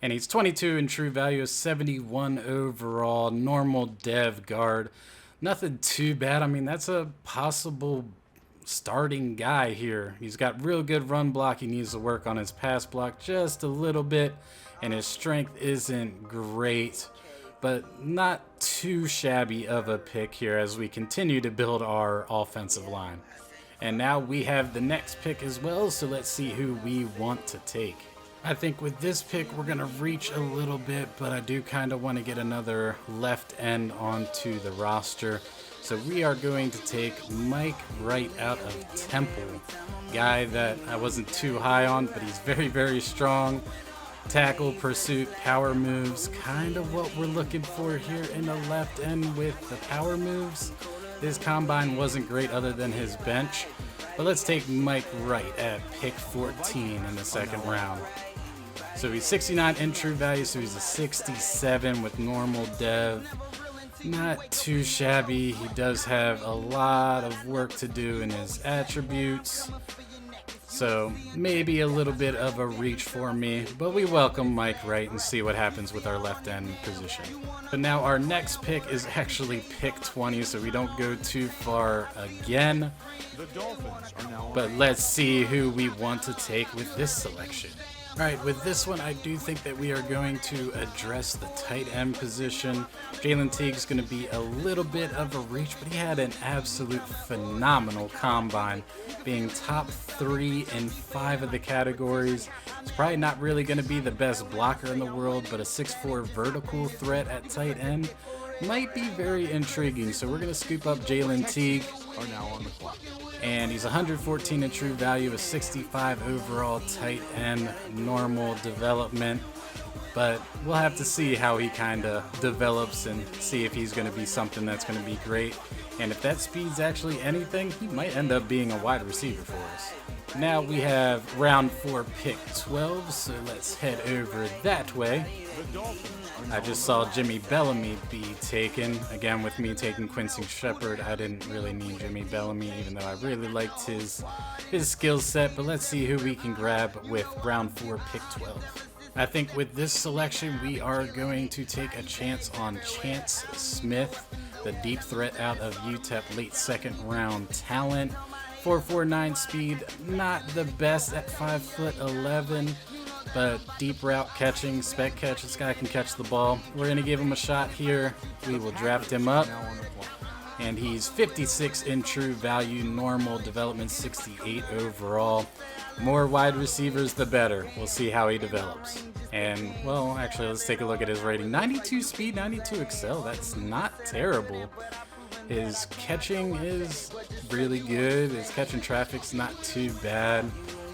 Speaker 1: And he's 22 in true value, 71 overall, normal dev guard. Nothing too bad. I mean, that's a possible starting guy here. He's got real good run block. He needs to work on his pass block just a little bit. And his strength isn't great, but not too shabby of a pick here as we continue to build our offensive line. And now we have the next pick as well, so let's see who we want to take. I think with this pick, we're going to reach a little bit, but I do kind of want to get another left end onto the roster. So we are going to take Mike Wright out of Temple. Guy that I wasn't too high on, but he's very, very strong. Tackle, pursuit, power moves, kind of what we're looking for here in the left end with the power moves. His combine wasn't great other than his bench. But let's take Mike Wright at pick 14 in the second round. So he's 69 in true value, so he's a 67 with normal dev. Not too shabby. He does have a lot of work to do in his attributes, so maybe a little bit of a reach for me, but we welcome Mike Wright and see what happens with our left end position. But now our next pick is actually pick 20, so we don't go too far again.
Speaker 3: The Dolphins are now on
Speaker 1: But let's see who we want to take with this selection. Alright, with this one, I do think that we are going to address the tight end position. Jalen Teague's going to be a little bit of a reach, but he had an absolute phenomenal combine, being top 3 in 5 of the categories. He's probably not really going to be the best blocker in the world, but a 6'4" vertical threat at tight end might be very intriguing. So we're going to scoop up Jalen Teague.
Speaker 3: are now on the clock.
Speaker 1: And he's 114 in true value, a 65 overall tight end, normal development. But we'll have to see how he kind of develops and see if he's going to be something that's going to be great. And if that speed's actually anything, he might end up being a wide receiver for us. Now we have round 4, pick 12, so let's head over that way.
Speaker 3: The Dolphins are now
Speaker 1: I just saw Jimmy Bellamy be taken. Again, with me taking Quincy Shepard, I didn't really need Jimmy Bellamy, even though I really liked his skill set. But let's see who we can grab with round 4, pick 12. I think with this selection, we are going to take a chance on Chance Smith, the deep threat out of UTEP, late 2nd round talent. 4.49 speed, not the best at 5'11", but deep route catching, spec catch. This guy can catch the ball. We're going to give him a shot here. We will draft him up.
Speaker 3: now on the clock.
Speaker 1: And he's 56 in true value, normal development, 68 overall. More wide receivers, the better. We'll see how he develops. And, well, actually, let's take a look at his rating. 92 speed, 92 excel. That's not terrible. His catching is really good. His catching traffic's not too bad.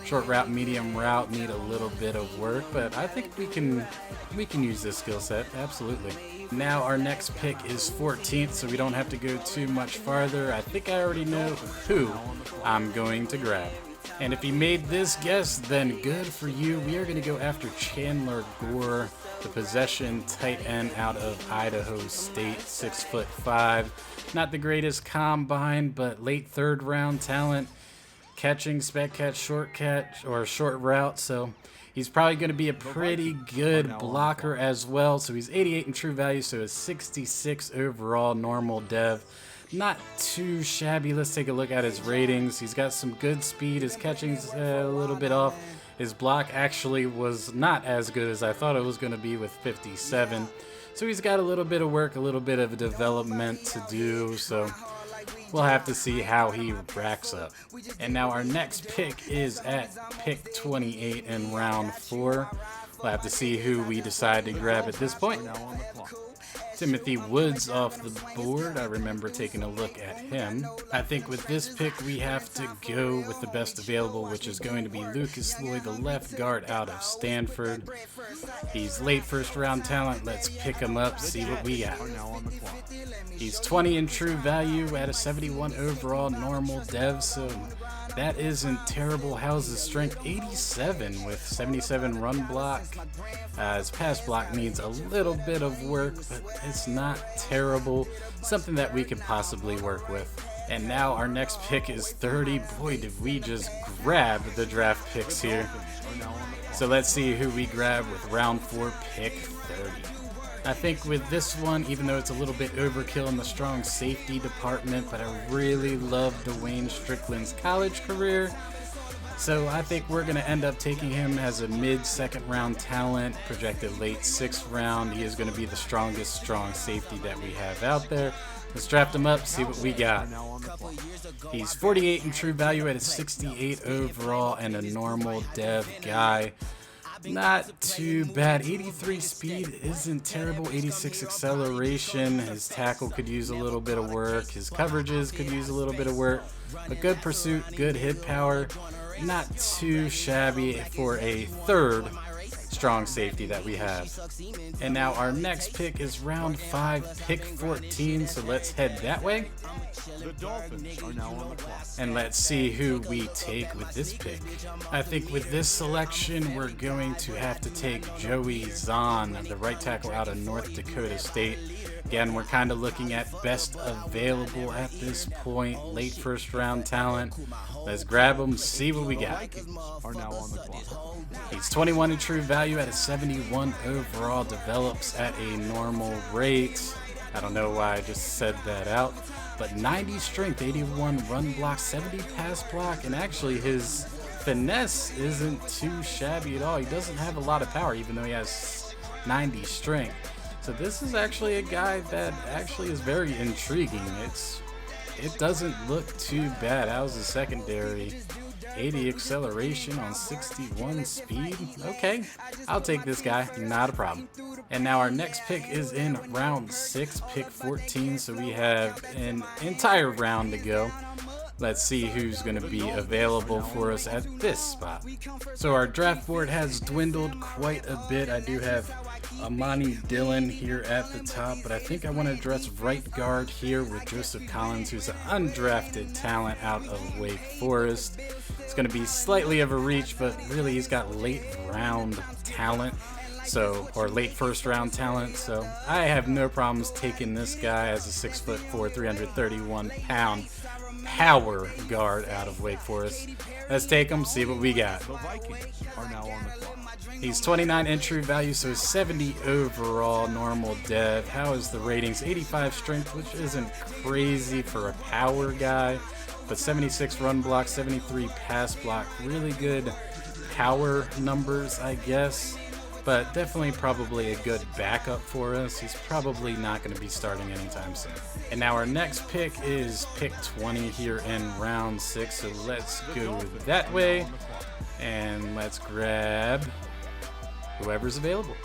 Speaker 1: Short route, medium route need a little bit of work, but I think we can use this skill set, absolutely. Now our next pick is 14th, so we don't have to go too much farther. I think I already know who I'm going to grab. And if he made this guess, then good for you. We are going to go after Chandler Gore, the possession tight end out of Idaho State, 6'5". Not the greatest combine, but late 3rd round talent. Catching, spec catch, or short route, so he's probably going to be a pretty good blocker as well. So he's 88 in true value, so a 66 overall normal dev. Not too shabby. Let's take a look at his ratings. He's got some good speed. His catching's a little bit off. His block actually was not as good as I thought it was going to be with 57. So he's got a little bit of work, a little bit of development to do. So we'll have to see how he racks up. And now our next pick is at pick 28 in round 4. We'll have to see who we decide to grab at this point.
Speaker 3: Now on the clock.
Speaker 1: Timothy Woods off the board. I remember taking a look at him. I think with this pick, we have to go with the best available, which is going to be Lucas Lloyd, the left guard out of Stanford. He's late 1st round talent. Let's pick him up, see what we got.
Speaker 3: Are now on the clock.
Speaker 1: He's 20 in true value at a 71 overall normal dev, so that isn't terrible. How's his strength? 87 with 77 run block. His pass block needs a little bit of work, but it's not terrible. Something that we could possibly work with. And now our next pick is 30. Boy, did we just grab the draft picks here.
Speaker 3: Are now on the clock.
Speaker 1: So let's see who we grab with round 4, pick 30. I think with this one, even though it's a little bit overkill in the strong safety department, but I really love Dwayne Strickland's college career. So I think we're going to end up taking him as a mid-2nd round talent, projected late 6th round. He is going to be the strongest strong safety that we have out there. Let's draft him up, see what we got.
Speaker 3: Now on the clock.
Speaker 1: He's 48 in true value at a 68 overall and a normal dev guy. Not too bad. 83 speed isn't terrible. 86 acceleration. His tackle could use a little bit of work. His coverages could use a little bit of work. But good pursuit, good hit power. Not too shabby for a 3rd strong safety that we have. And now our next pick is round 5, pick 14, so let's head that way.
Speaker 3: The Dolphins are now on the clock.
Speaker 1: And let's see who we take with this pick. I think with this selection, we're going to have to take Joey Zahn, the right tackle out of North Dakota State. Again, we're kind of looking at best available at this point, late first round talent. Let's grab him, see what we got.
Speaker 3: Are now on the clock.
Speaker 1: He's 21 in true value at a 71 overall, develops at a normal rate. I don't know why I just said that out. But 90 strength, 81 run block, 70 pass block, and actually his finesse isn't too shabby at all. He doesn't have a lot of power, even though he has 90 strength. So this is actually a guy that actually is very intriguing. It doesn't look too bad. How's the secondary? 80 acceleration on 61 speed. Okay, I'll take this guy, not a problem. And now our next pick is in round 6, pick 14, so we have an entire round to go. Let's see who's going to be available for us at this spot. So our draft board has dwindled quite a bit. I do have Amani Dillon here at the top, but I think I want to address right guard here with Joseph Collins, who's an undrafted talent out of Wake Forest. It's going to be slightly of a reach, but really he's got late round talent. Or late first round talent, so I have no problems taking this guy as a 6'4", 331 pound power guard out of Wake Forest. Let's take him, see what we got.
Speaker 3: The Vikings are now on the clock.
Speaker 1: He's 29 in true value, so 70 overall, normal dev. How is the ratings? 85 strength, which isn't crazy for a power guy, but 76 run block, 73 pass block. Really good power numbers, I guess. But definitely probably a good backup for us. He's probably not going to be starting anytime soon. And now our next pick is pick 20 here in round 6. So let's go that way. And let's grab whoever's available.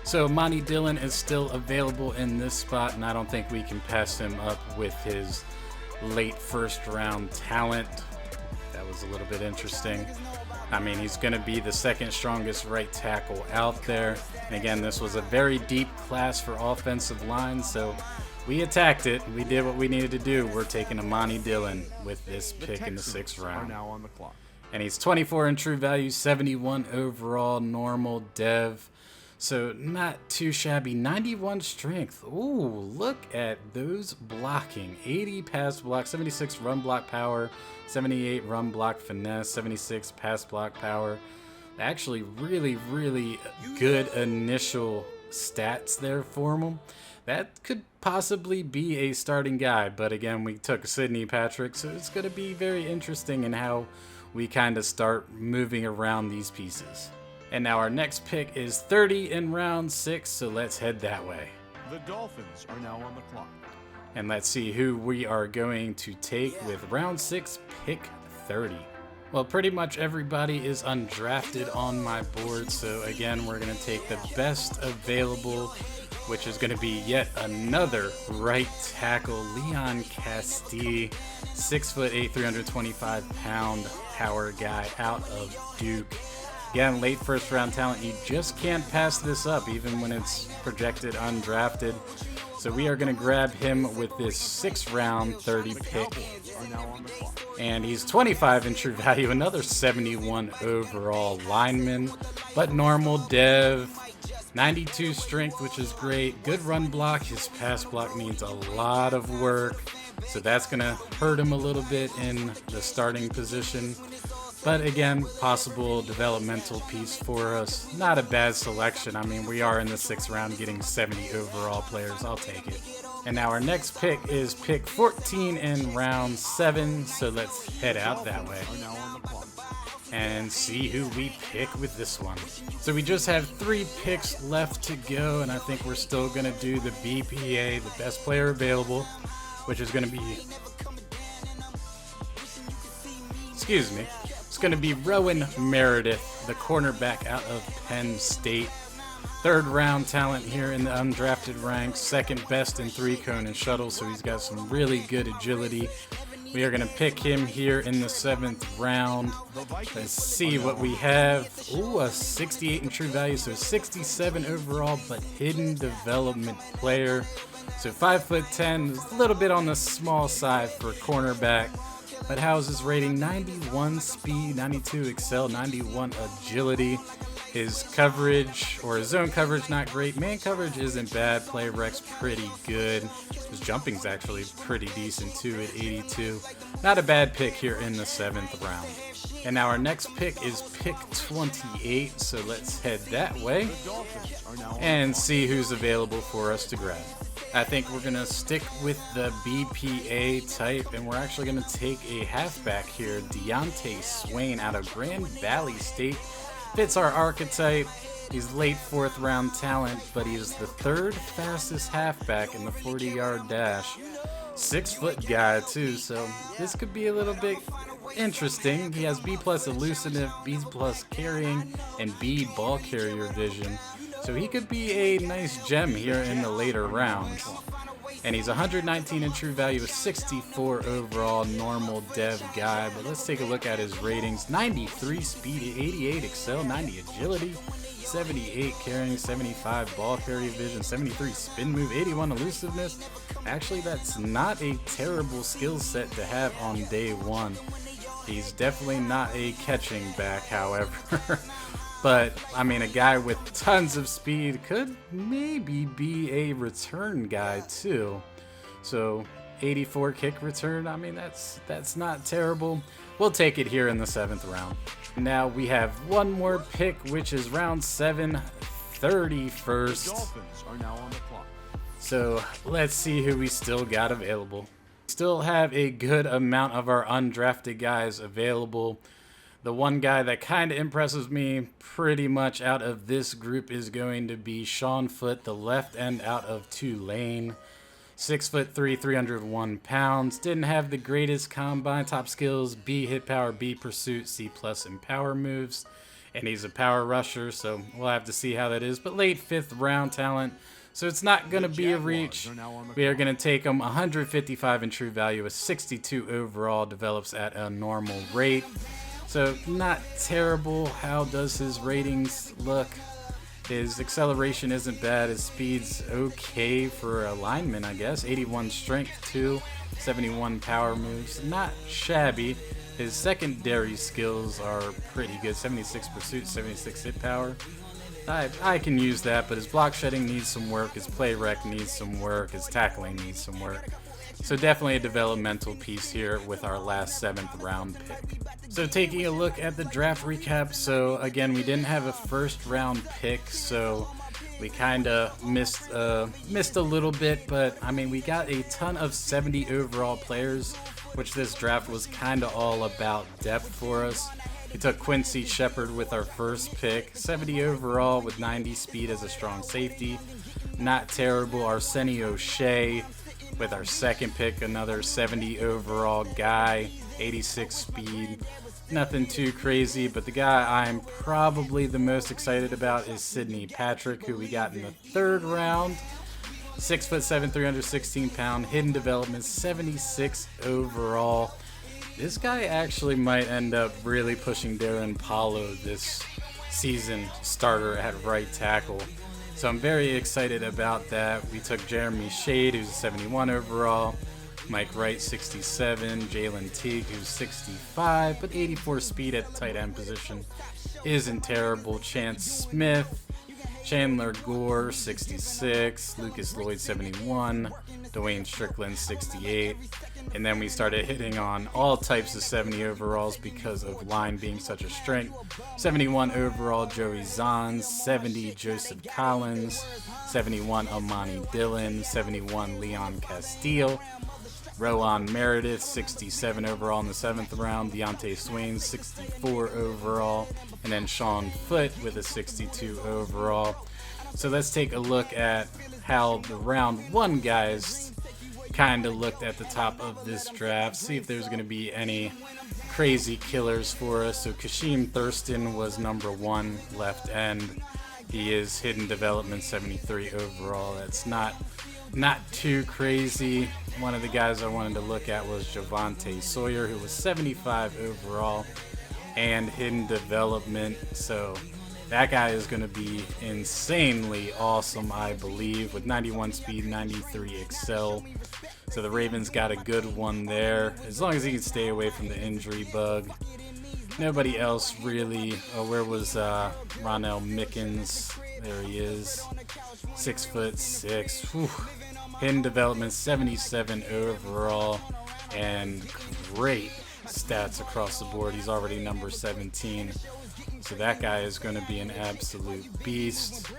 Speaker 1: So Monty Dillon is still available in this spot, and I don't think we can pass him up with his late first round talent. That was a little bit interesting. I mean, he's going to be the second strongest right tackle out there. And again, this was a very deep class for offensive line, so we attacked it. We did what we needed to do. We're taking Amani Dillon with this pick in the 6th round.
Speaker 3: Are now on the clock.
Speaker 1: And he's 24 in true value, 71 overall, normal dev. So not too shabby. 91 strength. Ooh, look at those blocking. 80 pass block, 76 run block power, 78 run block finesse, 76 pass block power. Actually really, really good initial stats there for him. That could possibly be a starting guy, but again, we took Sidney Patrick, so it's going to be very interesting in how we kind of start moving around these pieces. And now our next pick is 30 in round 6, so let's head that way.
Speaker 3: The Dolphins are now on the clock.
Speaker 1: And let's see who we are going to take with round 6, pick 30. Well, pretty much everybody is undrafted on my board, so again, we're going to take the best available, which is going to be yet another right tackle, Leon Castille, 6'8", 325-pound power guy out of Duke. Again, late first round talent. You just can't pass this up, even when it's projected undrafted. So we are going to grab him with this 6th round 30 pick.
Speaker 3: Are now on the clock.
Speaker 1: And he's 25 in true value, another 71 overall lineman, but normal dev. 92 strength, which is great. Good run block. His pass block needs a lot of work, so that's going to hurt him a little bit in the starting position. But again, possible developmental piece for us. Not a bad selection. I mean, we are in the 6th round getting 70 overall players. I'll take it. And now our next pick is pick 14 in round 7. So let's head out that way
Speaker 3: Are now on the clock.
Speaker 1: and see who we pick with this one. So we just have 3 picks left to go, and I think we're still going to do the BPA, the best player available, which is going to be, excuse me, it's going to be Rowan Meredith, the cornerback out of Penn State. 3rd round talent here in the undrafted ranks, 2nd best in 3-cone and shuttle, so he's got some really good agility. We are going to pick him here in the 7th round. Let's see what we have. Ooh, a 68 in true value, so 67 overall, but hidden development player. So 5'10", a little bit on the small side for cornerback. But how's his rating? 91 speed, 92 excel, 91 agility. His coverage, or his zone coverage, not great. Man coverage isn't bad. Play rec's pretty good. His jumping's actually pretty decent too at 82. Not a bad pick here in the 7th round. And now our next pick is pick 28, so let's head that way and see who's available for us to grab. I think we're going to stick with the BPA type, and we're actually going to take a halfback here, D.Knight Swain out of Grand Valley State. Fits our archetype. He's late 4th round talent, but he's the 3rd fastest halfback in the 40-yard dash. 6-foot guy too, so this could be a little bit interesting. He has B+ elusiveness, B+ carrying, and B ball carrier vision. So he could be a nice gem here in the later rounds. And he's 119 in true value, a 64 overall, normal dev guy. But let's take a look at his ratings. 93 speed, 88 excel, 90 agility, 78 carrying, 75 ball carrier vision, 73 spin move, 81 elusiveness. Actually, that's not a terrible skill set to have on day one. He's definitely not a catching back, however. But, I mean, a guy with tons of speed could maybe be a return guy, too. So, 84 kick return, I mean, that's not terrible. We'll take it here in the 7th round. Now, we have one more pick, which is round 7, 31st.
Speaker 3: Dolphins are now on the clock.
Speaker 1: So, let's see who we still got available. Still have a good amount of our undrafted guys available. The one guy that kind of impresses me pretty much out of this group is going to be Sean Foote, the left end out of Tulane. 6'3", 301 pounds. Didn't have the greatest combine. Top skills, B hit power, B pursuit, C+ in power moves. And he's a power rusher, so we'll have to see how that is. But late 5th round talent, so it's not going to be a reach. We are going to take him 155 in true value, a 62 overall, develops at a normal rate. So not terrible. How does his ratings look? His acceleration isn't bad. His speed's okay for a lineman, I guess. 81 strength too, 71 power moves. Not shabby. His secondary skills are pretty good. 76 pursuit, 76 hit power. I can use that, but his block shedding needs some work. His play rec needs some work. His tackling needs some work. So definitely a developmental piece here with our last 7th round pick. So taking a look at the draft recap, so again, we didn't have a 1st round pick, so we kind of missed a little bit, but I mean, we got a ton of 70 overall players, which this draft was kind of all about depth for us. We took Quincy Shepard with our 1st pick, 70 overall with 90 speed as a strong safety. Not terrible. Arsenio Shea with our 2nd pick, another 70 overall guy, 86 speed. Nothing too crazy, but the guy I'm probably the most excited about is Sidney Patrick, who we got in the 3rd round. 6'7", 316 pound, hidden development, 76 overall. This guy actually might end up really pushing Darren Paulo this season, starter at right tackle. So I'm very excited about that. We took Jeremy Shade, who's a 71 overall, Mike Wright, 67, Jalen Teague, who's 65, but 84 speed at the tight end position isn't terrible. Chance Smith, Chandler Gore, 66, Lucas Lloyd, 71, Dwayne Strickland, 68. And then we started hitting on all types of 70 overalls because of line being such a strength. 71 overall, Joey Zahns, 70, Joseph Collins, 71, Amani Dillon, 71, Leon Castillo, Rowan Meredith, 67 overall in the 7th round, Deontay Swain, 64 overall, and then Sean Foote with a 62 overall. So let's take a look at how the round 1 guys kind of looked at the top of this draft, see if there's going to be any crazy killers for us. So Kasheem Thurston was number 1 left end. He is hidden development, 73 overall. That's not not too crazy. One of the guys I wanted to look at was Javonte Sawyer, who was 75 overall and hidden development. So that guy is going to be insanely awesome, I believe, with 91 speed, 93 excel. So the Ravens got a good one there, as long as he can stay away from the injury bug. Nobody else really. Oh, where was Ronell Mickens? There he is, 6'6". Whew. Hidden development, 77 overall, and great stats across the board. He's already number 17, so that guy is going to be an absolute beast.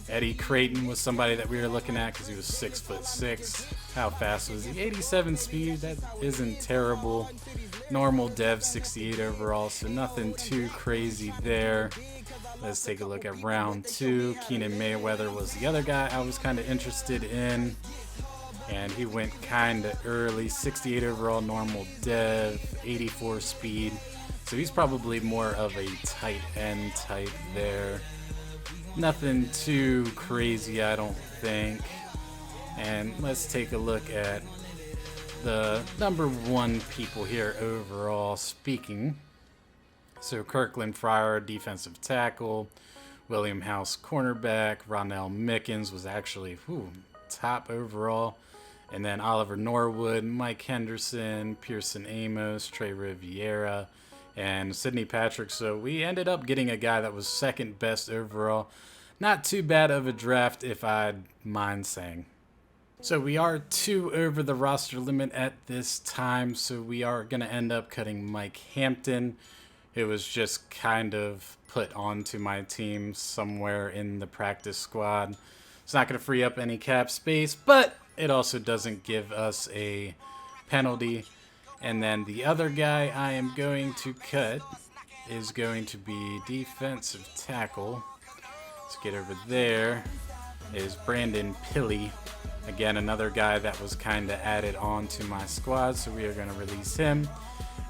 Speaker 1: Eddie Creighton was somebody that we were looking at because he was 6'6". How fast was he? 87 speed. That isn't terrible. Normal dev, 68 overall, so nothing too crazy there. Let's take a look at round 2. Keenan Mayweather was the other guy I was kind of interested in, and he went kind of early. 68 overall, normal dev, 84 speed. So he's probably more of a tight end type there. Nothing too crazy, I don't think. And let's take a look at the number 1 people here overall speaking. So Kirkland Fryer, defensive tackle. William House, cornerback. Ronell Mickens was actually top overall. And then Oliver Norwood, Mike Henderson, Pearson Amos, Trey Riviera, and Sidney Patrick. So we ended up getting a guy that was second best overall. Not too bad of a draft, if I'd mind saying. So we are 2 over the roster limit at this time, so we are going to end up cutting Mike Hampton, who was just kind of put onto my team somewhere in the practice squad. It's not going to free up any cap space, but it also doesn't give us a penalty. And then the other guy I am going to cut is going to be defensive tackle. Let's get over there. Is Brandon Pilley. Again, another guy that was kind of added on to my squad, so we are going to release him.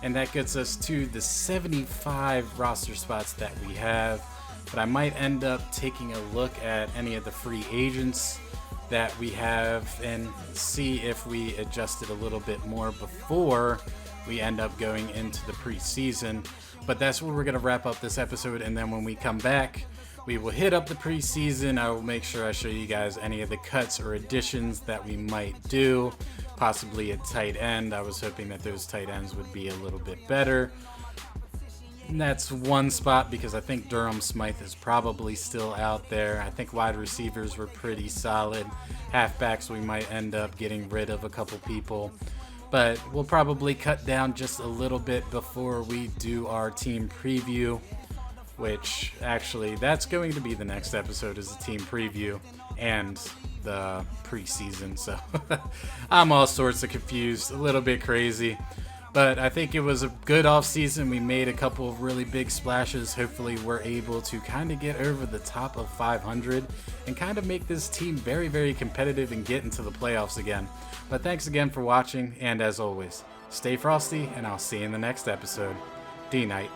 Speaker 1: And that gets us to the 75 roster spots that we have. But I might end up taking a look at any of the free agents that we have and see if we adjust it a little bit more before we end up going into the preseason. But that's where we're going to wrap up this episode, and then when we come back, we will hit up the preseason. I will make sure I show you guys any of the cuts or additions that we might do, possibly at tight end. I was hoping that those tight ends would be a little bit better. And that's one spot because I think Durham Smythe is probably still out there. I think wide receivers were pretty solid. Halfbacks, we might end up getting rid of a couple people. But we'll probably cut down just a little bit before we do our team preview, which actually that's going to be the next episode, is the team preview and the preseason. So I'm all sorts of confused, a little bit crazy. But I think it was a good offseason. We made a couple of really big splashes. Hopefully we're able to kind of get over the top of 500 and kind of make this team very, very competitive and get into the playoffs again. But thanks again for watching, and as always, stay frosty, and I'll see you in the next episode. D.Knight,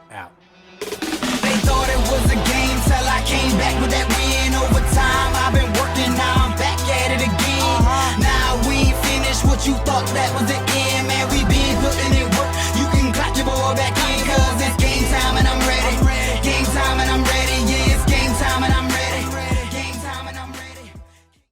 Speaker 1: out.
Speaker 2: They thought it was a game till I came back with that win overtime. I've been working, now I'm back at it again. Now we finished what you thought that was it.